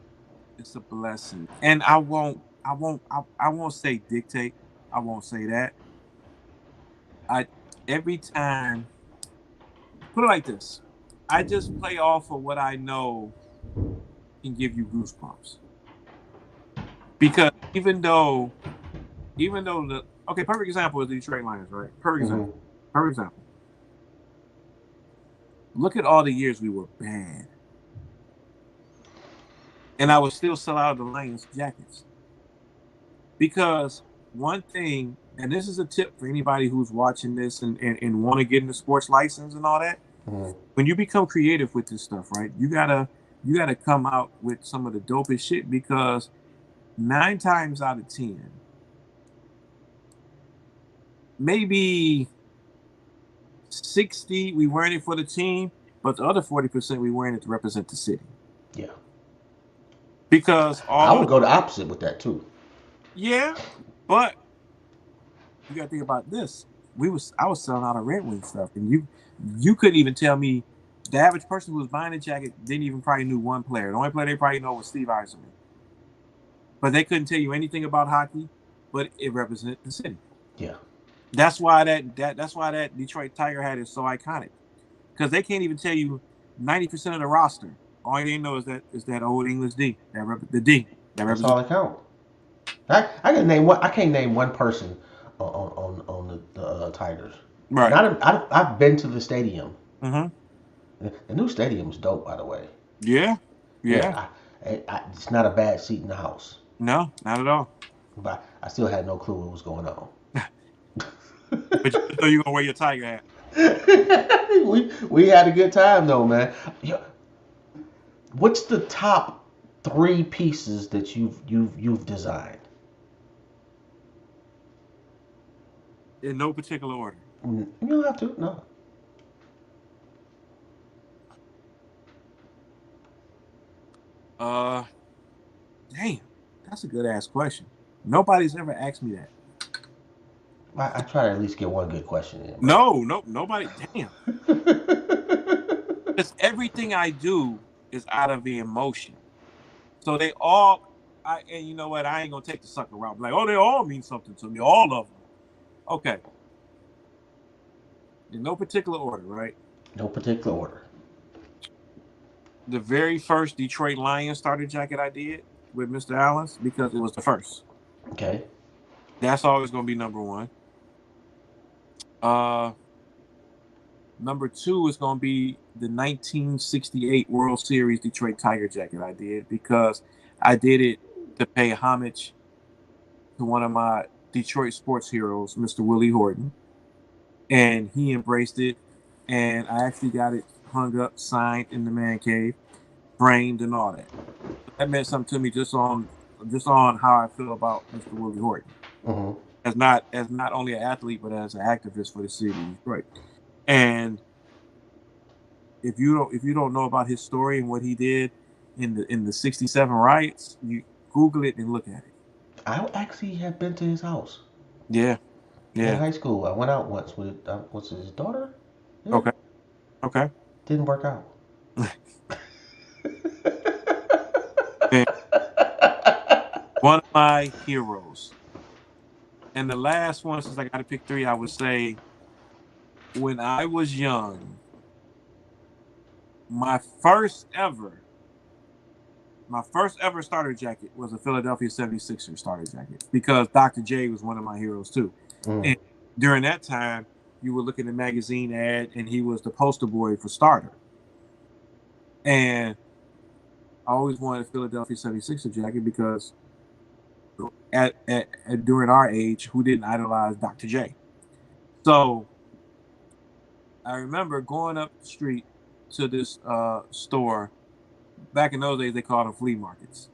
It's a blessing. And I won't say dictate. I won't say that. I every time put it like this. I just play off of what I know can give you goosebumps. Because even though the okay, perfect example is the Detroit Lions, right? Perfect
Mm-hmm.
example. Perfect example. Look at all the years we were bad. And I would still sell out the Lions jackets. Because one thing, and this is a tip for anybody who's watching this and want to get into sports license and all that,
Mm-hmm.
when you become creative with this stuff, right? You gotta come out with some of the dopest shit because 9 times out of 10, maybe 60 we wearing it for the team, but the other 40% we wearing it to represent the city.
Yeah.
Because
I would go the opposite with that too.
yeah, but you gotta think about this. I was selling out of Red Wing stuff, and you couldn't even tell me the average person who was buying a jacket didn't even probably knew one player. The only player they probably know was Steve Eiserman. But they couldn't tell you anything about hockey, but it represented the city.
Yeah.
That's why that Detroit Tiger hat is so iconic. Because they can't even tell you 90% of the roster. All they know is that old English D, the D that
That's
represents.
all that count. I can name one. I can't name one person on the Tigers.
Right.
I've been to the stadium.
Mm-hmm.
The new stadium's dope, by the way.
Yeah.
It's not a bad seat in the house.
No, not at all.
But I still had no clue what was going on.
But you know you're gonna wear your Tiger hat.
we had a good time though, man. What's the top 3 pieces that you've designed?
In no particular order.
You don't have to. No.
Damn, that's a good ass question. Nobody's ever asked me that.
I try to at least get one good question in.
No, nobody. Damn. Because everything I do is out of the emotion. So they all, and you know what? I ain't gonna take the sucker route. Like, oh, they all mean something to me. All of them. Okay. In no particular order, right?
No particular order.
The very first Detroit Lions starter jacket I did with Mr. Allen's because it was the first.
Okay.
That's always going to be number one. Number two is going to be the 1968 World Series Detroit Tiger jacket I did, because I did it to pay homage to one of my Detroit sports heroes, Mr. Willie Horton. And he embraced it. And I actually got it hung up, signed in the man cave, framed and all that. So that meant something to me just on how I feel about Mr. Willie Horton.
Mm-hmm.
As not only an athlete, but as an activist for the city of Detroit. And if you don't know about his story and what he did in the '67 riots, you Google it and look at it.
I actually have been to his house.
Yeah,
In
yeah.
high school, I went out once with what's his daughter. Yeah.
Okay.
Didn't work out.
And one of my heroes. And the last one, since I got to pick three, I would say when I was young, my first ever starter jacket was a Philadelphia 76ers starter jacket, because Dr. J was one of my heroes too. And during that time, you would look at the magazine ad and he was the poster boy for starter. And I always wanted a Philadelphia 76er jacket because during our age, who didn't idolize Dr. J? So I remember going up the street to this store. Back in those days, they called them flea markets.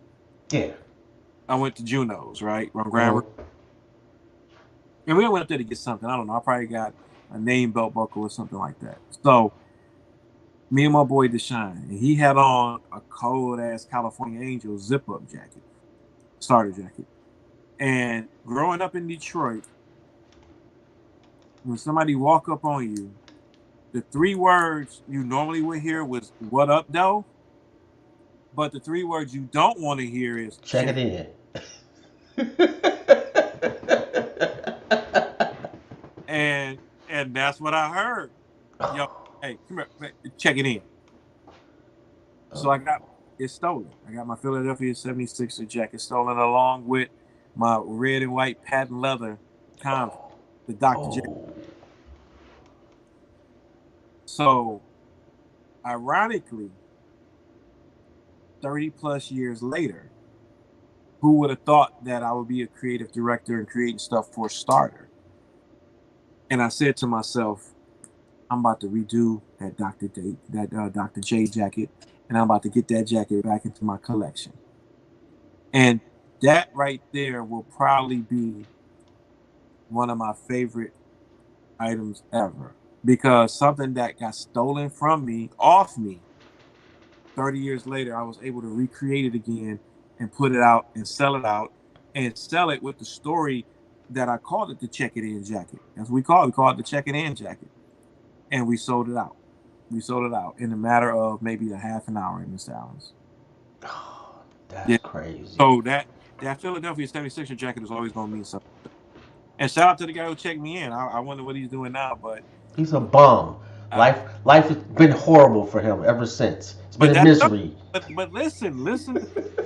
Yeah.
I went to Juno's, right? On Grand And we went up there to get something. I don't know. I probably got a name belt buckle or something like that. So me and my boy Deshaun, and he had on a cold-ass California Angel zip-up jacket, starter jacket. And growing up in Detroit, when somebody walk up on you, the three words you normally would hear was "What up, though?" But the three words you don't want to hear is
check it in.
and that's what I heard. Yo, hey, come here, check it in. So I got it stolen. I got my Philadelphia 76er jacket stolen, along with my red and white patent leather Converse, the Dr. J. So, ironically, 30 plus years later, who would have thought that I would be a creative director and creating stuff for Starter? And I said to myself, I'm about to redo that Dr. J jacket, and I'm about to get that jacket back into my collection. And that right there will probably be one of my favorite items ever, because something that got stolen from me, off me, 30 years later, I was able to recreate it again and put it out and sell it with the story that I called it the Check It In jacket. That's what we called it the Check It In jacket. And we sold it out. We sold it out in a matter of maybe a half an hour in Mr. Allen's.
Oh, that's crazy.
So that Philadelphia 76er jacket is always going to mean something. And shout out to the guy who checked me in. I wonder what he's doing now, but
he's a bum. Life has been horrible for him ever since. It's been a misery.
But listen.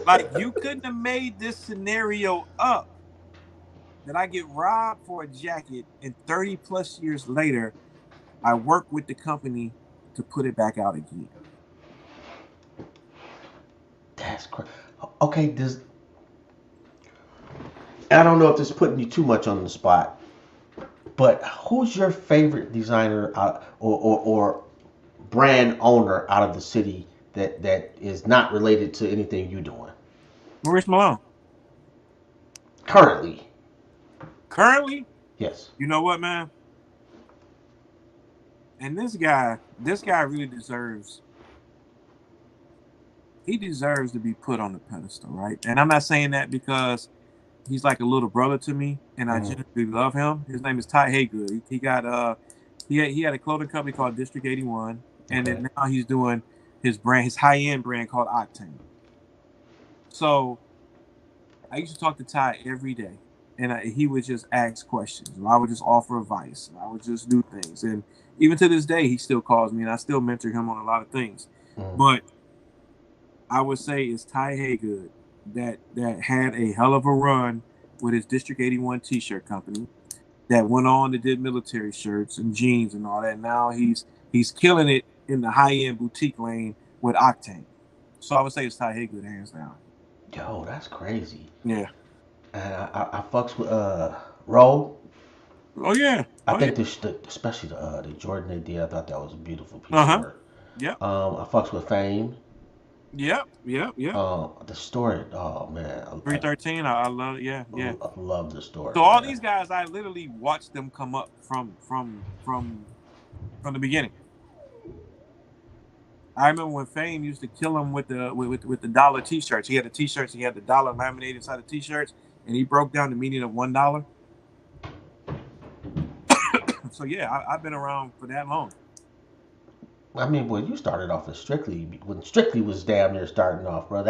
Like, you couldn't have made this scenario up that I get robbed for a jacket, and 30 plus years later, I work with the company to put it back out again.
That's crazy. Okay, I don't know if this is putting you too much on the spot, but who's your favorite designer or brand owner out of the city that is not related to anything you're doing?
Maurice Malone.
Currently? Yes.
You know what, man? And this guy really deserves to be put on the pedestal, right? And I'm not saying that because he's like a little brother to me, and I genuinely love him. His name is Ty Haygood. He got he had a clothing company called District 81, and then now he's doing his high-end brand called Octane. So I used to talk to Ty every day, and he would just ask questions, and I would just offer advice, and I would just do things. And even to this day, he still calls me, and I still mentor him on a lot of things. But I would say it's Ty Haygood that had a hell of a run with his District 81 T-shirt company that went on to did military shirts and jeans and all that. Now he's killing it in the high-end boutique lane with Octane. So I would say it's Ty Higgood hands down.
Yo, that's crazy.
Yeah.
And I fucks with Roll.
Oh yeah.
I think especially the Jordan they did. I thought that was a beautiful piece
Uh-huh.
of work.
Yep.
I fucks with Fame.
Yep.
The story. Oh man.
313. I love it. Yeah.
I love the story.
So all these guys, I literally watched them come up from the beginning. I remember when Fame used to kill him with the dollar T-shirts. He had the T-shirts. He had the dollar laminated inside the T-shirts, and he broke down the meaning of $1. So yeah, I've been around for that long.
I mean, boy, you started off as Strictly when Strictly was damn near starting off, bro.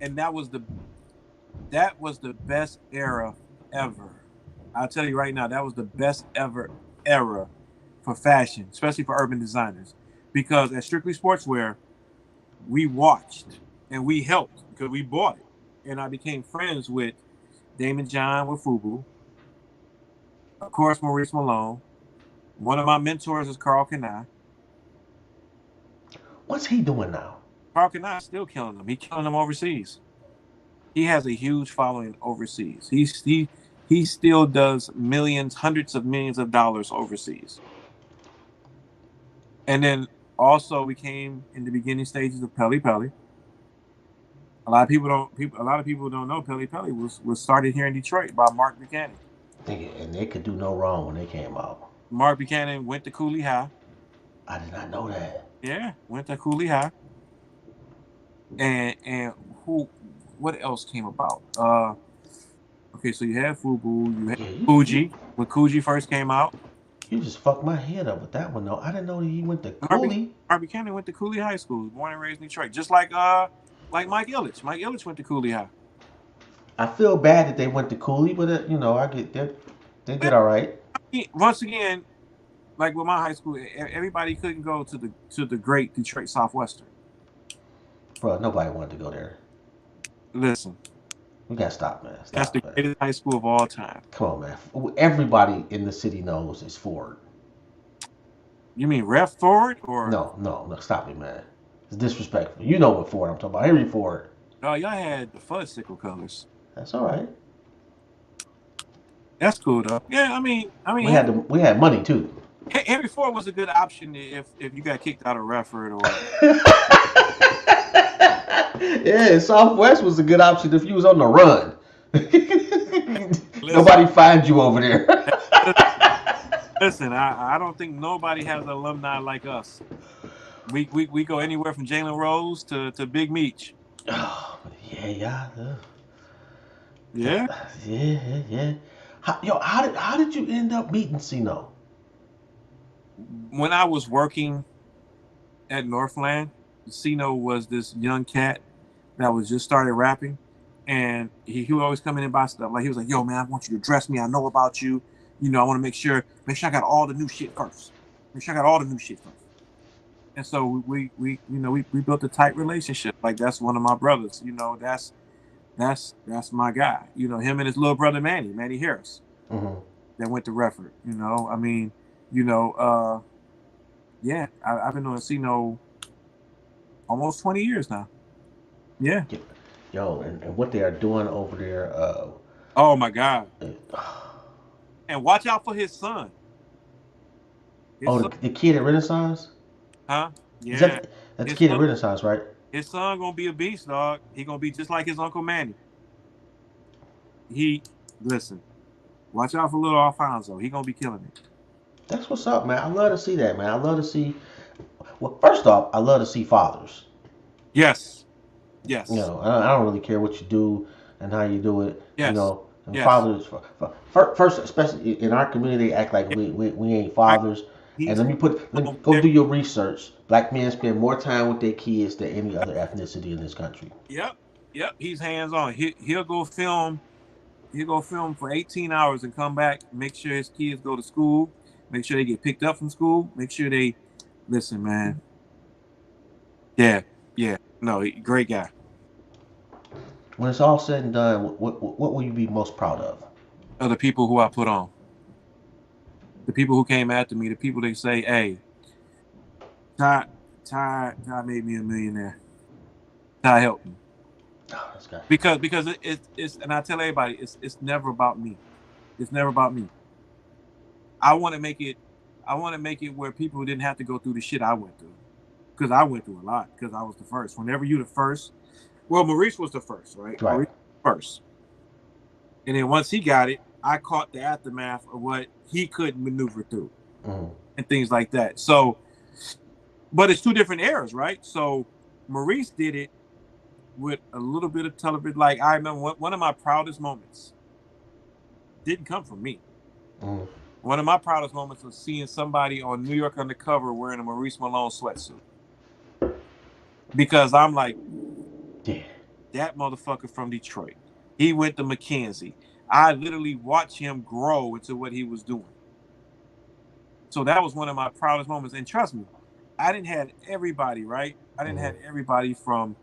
And that was the best era ever. I'll tell you right now, that was the best ever era for fashion, especially for urban designers. Because at Strictly Sportswear, we watched and we helped because we bought it. And I became friends with Damon John with FUBU. Of course, Maurice Malone. One of my mentors is Carl Kanai.
What's he doing now?
Carl Kanai is still killing them. He's killing them overseas. He has a huge following overseas. He still does millions, hundreds of millions of dollars overseas. And then also we came in the beginning stages of Pele Pele. A lot of people don't know Pele Pele was started here in Detroit by Mark Buchanan.
And they could do no wrong when they came out.
Mark Buchanan went to Cooley High.
I did not know that.
Yeah, went to Cooley High. And what else came about? Okay, so you had FUBU, you had Coogee. When Coogee first came out.
You just fucked my head up with that one though. I didn't know he went to Cooley.
Mark Buchanan went to Cooley High School, born and raised in Detroit. Just like Mike Ilitch. Mike Ilitch went to Cooley High.
I feel bad that they went to Cooley, but I get they did all right.
Once again, like with my high school, everybody couldn't go to the great Detroit Southwestern.
Bro, nobody wanted to go there.
Listen,
we gotta stop, man.
That's the greatest high school of all time.
Come on, man. Everybody in the city knows it's Ford.
You mean Ref Ford or
no? Stop it, man. It's disrespectful. You know what Ford I'm talking about. Henry Ford.
Oh, y'all had the fudgesicle colors.
That's all right.
That's cool though. Yeah, I mean,
we had money too.
Henry Ford was a good option if you got kicked out of Redford or.
Yeah, Southwest was a good option if you was on the run. Nobody finds you over there.
Listen, I don't think nobody has alumni like us. We go anywhere from Jalen Rose to Big Meech.
Oh, yeah.
Yeah.
Yeah. How did you end up meeting Sino?
When I was working at Northland, Sino was this young cat that was just started rapping, and he would always come in and buy stuff. Like he was like, "Yo, man, I want you to dress me. I know about you. You know, I want to make sure I got all the new shit first. And so we built a tight relationship. Like that's one of my brothers. You know, that's my guy. You know, him and his little brother Manny Harris, that went to Redford. You know, I mean, yeah, I've been knowing Sino almost 20 years now. Yeah.
Yo, and what they are doing over there.
Oh my God. And watch out for his son.
The kid at Renaissance?
Huh? Yeah.
That's the kid at Renaissance, right?
His son gonna be a beast, dog. He gonna be just like his Uncle Manny. Listen, watch out for little Alfonso. He gonna be killing it.
That's what's up, man. I love to see that, man. I love to see. Well, first off, I love to see fathers.
Yes.
You know, I don't really care what you do and how you do it.
Yes.
You know, and fathers. First, especially in our community, they act like we ain't fathers. And let me go do your research. Black men spend more time with their kids than any other ethnicity in this country.
Yep. He's hands on. He'll go film. He'll go film for 18 hours and come back. Make sure his kids go to school. Make sure they get picked up from school. Make sure they listen, man. Yeah. No, great guy.
When it's all said and done, what will you be most proud of?
Of the people who I put on, the people who came after me, the people that say, "Hey, Ty, Ty made me a millionaire. Ty helped me."
Oh, that's good.
Because it's and I tell everybody it's never about me. It's never about me. I want to make it. I want to make it where people didn't have to go through the shit I went through, because I went through a lot because I was the first. Whenever you the first, well, Maurice was the first, right?
Right.
Maurice was first, and then once he got it, I caught the aftermath of what he couldn't maneuver through
Mm-hmm.
and things like that. So, but it's two different eras, right? So Maurice did it with a little bit of television. Like I remember one of my proudest moments didn't come from me.
Mm-hmm.
One of my proudest moments was seeing somebody on New York Undercover wearing a Maurice Malone sweatsuit. Because I'm like,
Yeah.
that motherfucker from Detroit. He went to Mackenzie. I literally watched him grow into what he was doing. So that was one of my proudest moments. And trust me, I didn't have everybody, right? I didn't have everybody from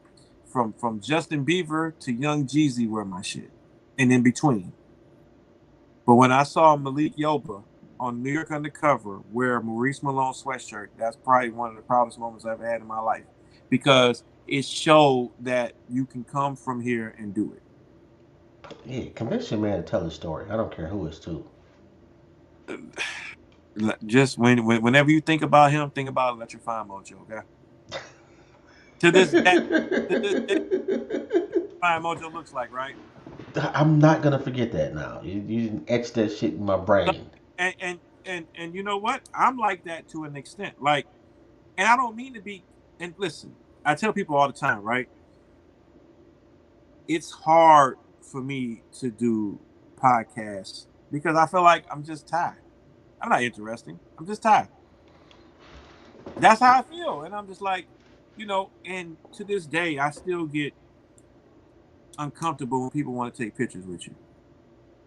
Justin Bieber to Young Jeezy wear my shit. And in between. But when I saw Malik Yoba on New York Undercover wear a Maurice Malone sweatshirt, that's probably one of the proudest moments I've had in my life, because it showed that you can come from here and do it.
Yeah, convince your man to tell his story. I don't care who it's to.
Just whenever you think about him, think about Electrifying Mojo, okay? To this day, Electrifying Mojo looks like, right?
I'm not gonna forget that now. You didn't etch that shit in my brain.
And you know what? I'm like that to an extent. Like, and I don't mean to be. And listen, I tell people all the time, right? It's hard for me to do podcasts because I feel like I'm just tired. I'm not interesting. I'm just tired. That's how I feel, and I'm just like, And to this day, I still get uncomfortable when people want to take pictures with you,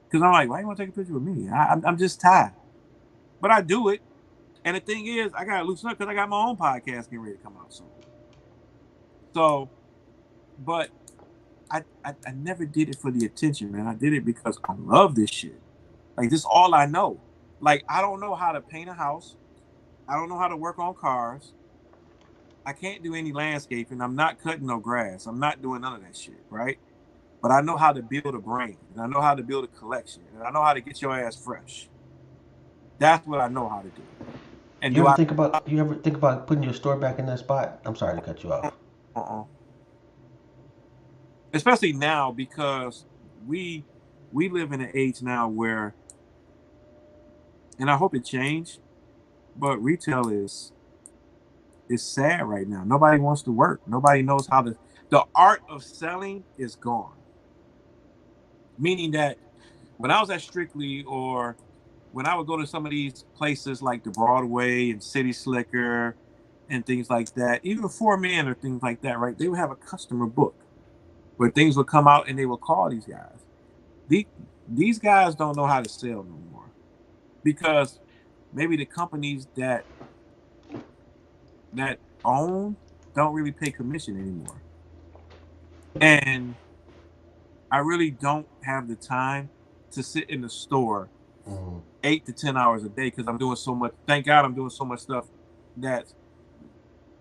because I'm like, why you want to take a picture with me? I'm just tired, but I do it. And the thing is, I gotta loosen up because I got my own podcast getting ready to come out soon. So, but I never did it for the attention, man. I did it because I love this shit. Like, this is all I know. Like, I don't know how to paint a house. I don't know how to work on cars. I can't do any landscaping. I'm not cutting no grass. I'm not doing none of that shit, right? But I know how to build a brand, and I know how to build a collection, and I know how to get your ass fresh. That's what I know how to do. And
You ever think about putting your store back in that spot? I'm sorry to cut you off.
Especially now, because we live in an age now where, and I hope it changed, but retail is sad right now. Nobody wants to work. Nobody knows how to. The art of selling is gone. Meaning that when I was at Strictly, or when I would go to some of these places like the Broadway and City Slicker and things like that, even 4Men or things like that, right? They would have a customer book where things would come out and they would call these guys. These guys don't know how to sell no more, because maybe the companies that own don't really pay commission anymore. And I really don't have the time to sit in the store 8 to 10 hours a day, because I'm doing so much. Thank God I'm doing so much stuff that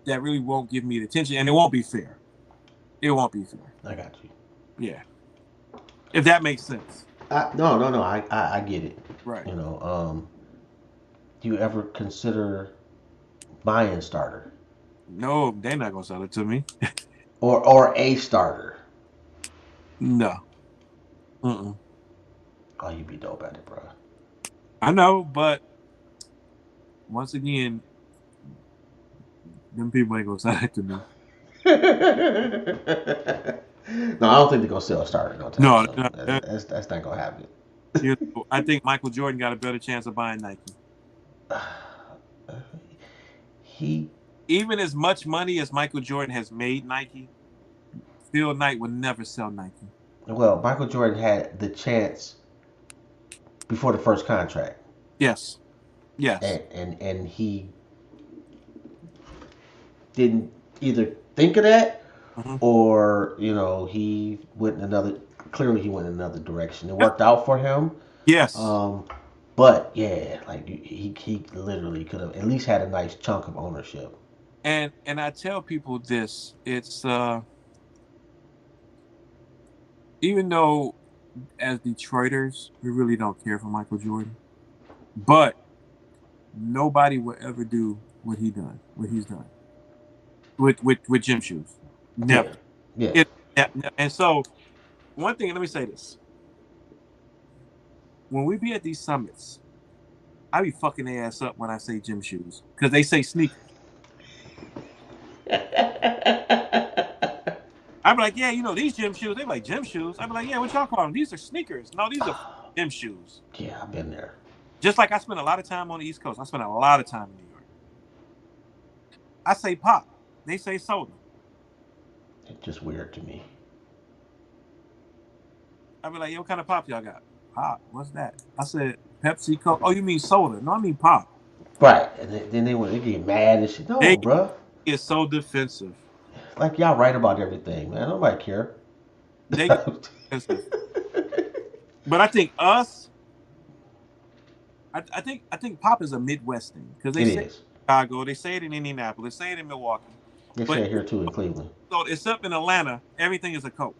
really won't give me the attention, and it won't be fair. It won't be fair.
I got you.
Yeah. If that makes sense.
No. I get it.
Right.
Do you ever consider buying starter?
No, they're not gonna sell it to me.
or a starter?
No. Oh,
you'd be dope at it, bro.
I know, but once again, them people ain't gonna sell it to me.
No, I don't think they're gonna sell a starter.
No,
that's not gonna happen.
I think Michael Jordan got a better chance of buying Nike. Even as much money as Michael Jordan has made Nike, Phil Knight would never sell Nike.
Well, Michael Jordan had the chance before the first contract.
Yes.
And he didn't either think of that, or he went in another. Clearly, he went in another direction. It worked out for him.
Yes.
But yeah, like he literally could have at least had a nice chunk of ownership.
And I tell people this, it's even though as Detroiters we really don't care for Michael Jordan, but nobody will ever do what he's done with gym shoes. Never.
Yeah.
And so one thing, let me say this. When we be at these summits, I be fucking their ass up when I say gym shoes because they say sneakers. I be like, yeah, these gym shoes. They be like, gym shoes. I be like, yeah, what y'all call them? These are sneakers. No, these are gym shoes.
Yeah, I've been there.
Just like I spent a lot of time on the East Coast. I spent a lot of time in New York. I say pop. They say soda.
It's just weird to me.
I be like, yo, what kind of pop y'all got? Pop. What's that? I said Pepsi, Coke. Oh, you mean soda? No, I mean pop.
Right. And then they get mad and shit. No, bro.
It's so defensive.
Like y'all right about everything, man. Nobody care.
They get defensive. But I think us. I think pop is a Midwest thing because they say it in Chicago, they say it in Indianapolis, they say it in Milwaukee.
They say it here too in Cleveland.
So it's up in Atlanta. Everything is a Coke.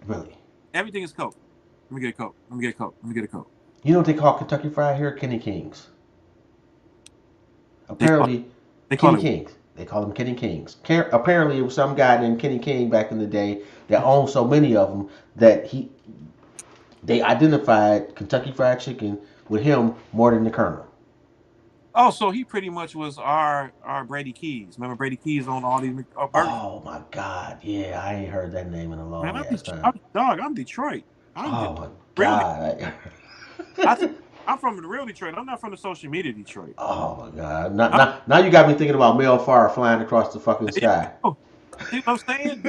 Really?
Everything is Coke. Let me get a Coke. Let me get a Coke. Let me get a Coke.
You know what they call Kentucky Fried here? Kenny Kings. Apparently, Kenny Kings. They call them Kenny Kings. Apparently, it was some guy named Kenny King back in the day that owned so many of them that they identified Kentucky Fried Chicken with him more than the Colonel.
Oh, so he pretty much was our Brady Keys. Remember Brady Keys owned all these burgers?
Oh my God, yeah, I ain't heard that name in a long time.
I'm Detroit.
Oh my God.
I'm from the real Detroit. I'm not from the social media Detroit.
Oh my God. Now you got me thinking about Mel Farr flying across the fucking sky.
See what I'm saying?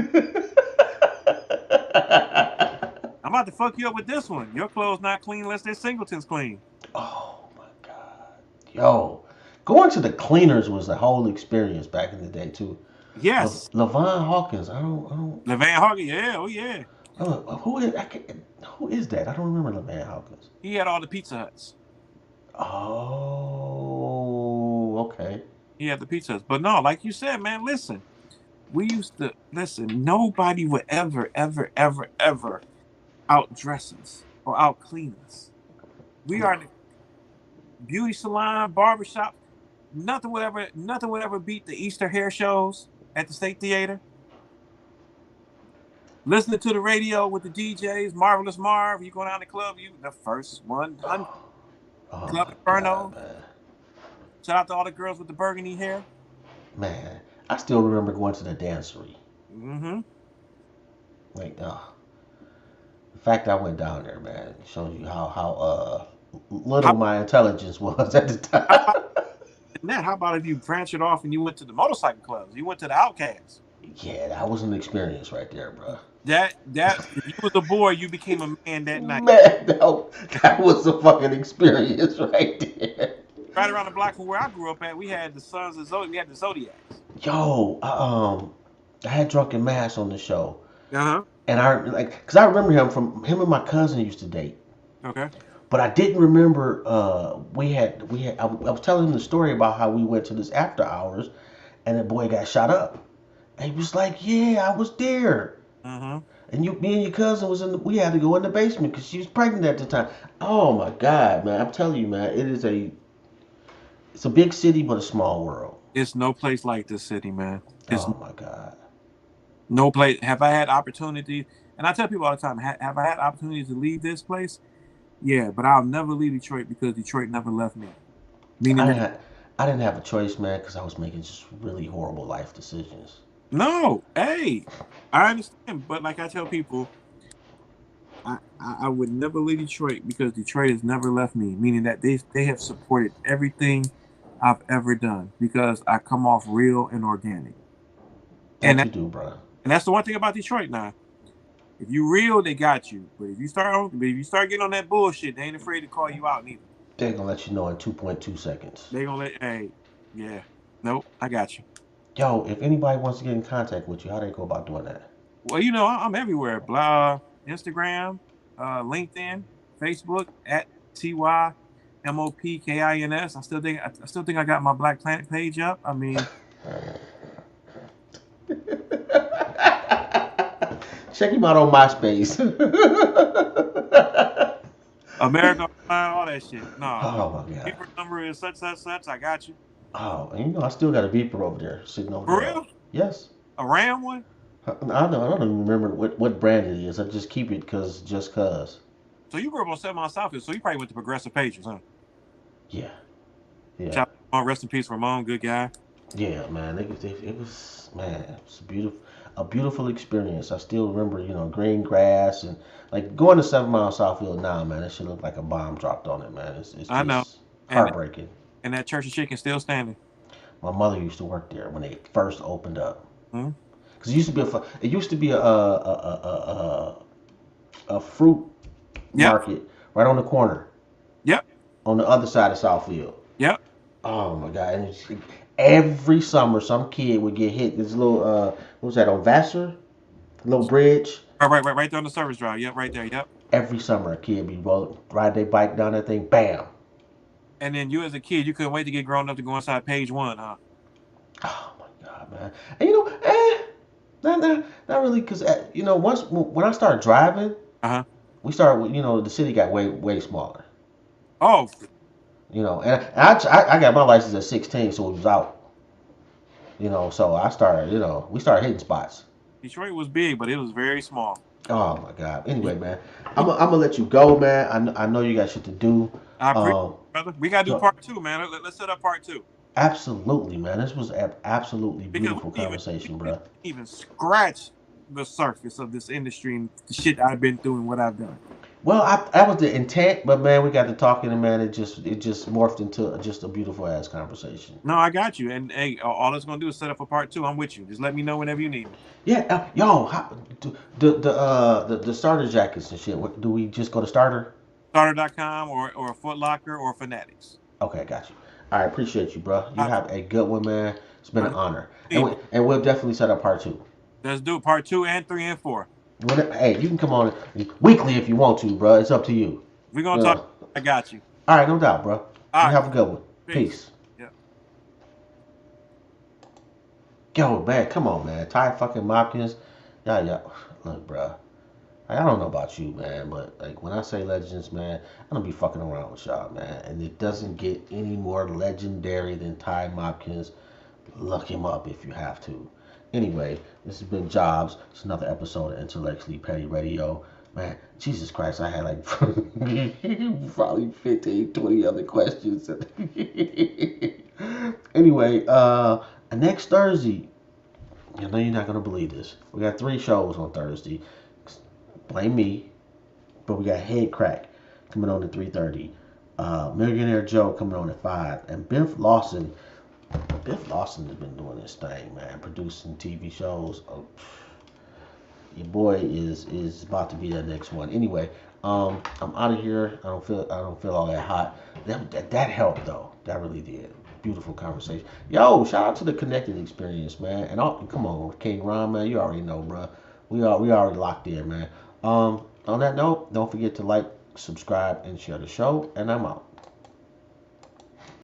I'm about to fuck you up with this one. Your clothes not clean unless they're Singleton's clean.
Oh my God. Yo. Going to the cleaners was a whole experience back in the day too.
Yes.
LaVon Hawkins. I don't.
LaVon Hawkins, yeah, oh yeah.
Who is that? I don't remember LaVon Hawkins.
He had all the Pizza Huts.
Oh, okay.
He had the Pizza Huts. But no, like you said, man, listen. We used to, nobody would ever outdress us or outclean us. We are in the beauty salon, barbershop. Nothing would ever beat the Easter hair shows at the State Theater. Listening to the radio with the DJs, Marvelous Marv, you going out in the club, you the first 100. Club Inferno. Shout out to all the girls with the burgundy hair.
Man, I still remember going to the dancery.
Mm-hmm.
Like, the fact I went down there, man, shows you how little my intelligence was at the time.
How about if you branch it off and you went to the motorcycle clubs? You went to the Outcasts.
Yeah, that was an experience right there, bro.
That if you was a boy, you became a man that night.
Man, that was a fucking experience right there.
Right around the block from where I grew up at, we had the Sons of Zodiac. We had the Zodiacs.
Yo, I had Drunken Mass on the show.
Uh-huh.
And because I remember him and my cousin used to date.
Okay.
But I didn't remember. I was telling him the story about how we went to this after hours, and the boy got shot up. And he was like, "Yeah, I was there."
Mm-hmm.
And me and your cousin we had to go in the basement because she was pregnant at the time. Oh my God, man! I'm telling you, man, it's a big city but a small world.
It's no place like this city, man.
Oh my God.
No place. Have I had opportunity? And I tell people all the time, have I had opportunities to leave this place? Yeah, but I'll never leave Detroit because Detroit never left me.
I didn't have a choice, man, because I was making just really horrible life decisions.
No, hey, I understand, but like I tell people, I would never leave Detroit because Detroit has never left me. Meaning that they have supported everything I've ever done because I come off real and organic.
You do, bro.
And that's the one thing about Detroit now. If you real, they got you. But if you start getting on that bullshit, they ain't afraid to call you out neither.
They're gonna let you know in 2.2 seconds.
Nope, I got you.
Yo, if anybody wants to get in contact with you, how they go about doing that?
Well, I'm everywhere. Instagram, LinkedIn, Facebook at TYMOPKINS. I still think I got my Black Planet page up. I mean,
Check him out on MySpace.
America Online, all that shit. No,
Oh my god.
paper number is such such such. I got you.
Oh, and I still got a beeper over there sitting over
For
there.
real?
Yes.
A Ram one?
I don't even remember what brand it is. I just keep it just cause.
So you grew up on 7 Mile Southfield, so you probably went to Progressive Pages, huh?
Yeah. Yeah.
Shout out, rest in peace, Ramon, good guy.
Yeah, man. It was man, it was a beautiful experience. I still remember, green grass and like going to 7 Mile Southfield now, man. It should look like a bomb dropped on it, man. It's
I know.
just
And
heartbreaking.
and that Church of Chicken still standing.
My mother used to work there when they first opened up.
Hmm?
Cause it used to be a fruit
Yep.
market right on the corner
Yep.
on the other side of Southfield.
Yep.
Oh my god! And every summer, some kid would get hit. This little what was that on Vassar? Little bridge.
Right there on the service drive. Yep, right there. Yep.
Every summer, a kid be ride their bike down that thing. Bam!
And then you as a kid, you couldn't wait to get grown up to go inside page one, huh?
Oh my god, man! And not really, cause once when I started driving,
Uh-huh.
we started. The city got way smaller.
Oh,
And I got my license at 16, so it was out. So I started. We started hitting spots.
Detroit was big, but it was very small.
Oh my God. Anyway, man, I'm gonna let you go, man. I know you got shit to do.
I appreciate
Um,
it, brother. We gotta do
so-
part two, man. Let's set up part two.
absolutely, man. This was absolutely
Because
beautiful conversation, bro.
even scratch the surface of this industry and the shit I've been through and what I've done.
Well, that was the intent, but man, we got to talking, and man, it just morphed into just a beautiful ass conversation.
No, I got you. And hey, all it's gonna do is set up a part two. I'm with you. Just let me know whenever you need me.
Yeah, yo, the starter jackets and shit. Do we just go to starter?
Starter.com or Foot Locker or Fanatics.
Okay, got you. All right, appreciate you, bro. You
I-
have a good one, man. It's been an honor,
Hey.
and we'll definitely set up part 2.
Let's do part 2 and 3 and 4.
Hey, you can come on weekly if you want to, bro. It's up to you.
We're gonna
Yeah.
talk. I got you.
All right, no doubt, bro.
All
You
right.
have a good one. Peace.
Yeah.
Yo, man, come on, man. Ty fucking Mopkins. Yeah. Look, bro. I don't know about you, man, but like when I say legends, man, I don't be fucking around with y'all, man. And it doesn't get any more legendary than Ty Mopkins. Look him up if you have to. Anyway, this has been Jobs. It's another episode of Intellectually Petty Radio. Man, Jesus Christ, I had like probably 15, 20 other questions. Anyway, next Thursday, I know you're not going to believe this. We got 3 shows on Thursday. Blame me. But we got Head Crack coming on at 3:30. Millionaire Joe coming on at 5. And Biff Lawson has been doing this thing, man, producing TV shows. Oh, your boy is about to be the next one. Anyway, I'm out of here. I don't feel all that hot. That helped though. That really did. Beautiful conversation. Yo, shout out to the Connected Experience, man. And come on, King Ron, man, you already know, bro. We already locked in, man. On that note, don't forget to like, subscribe, and share the show. And I'm out.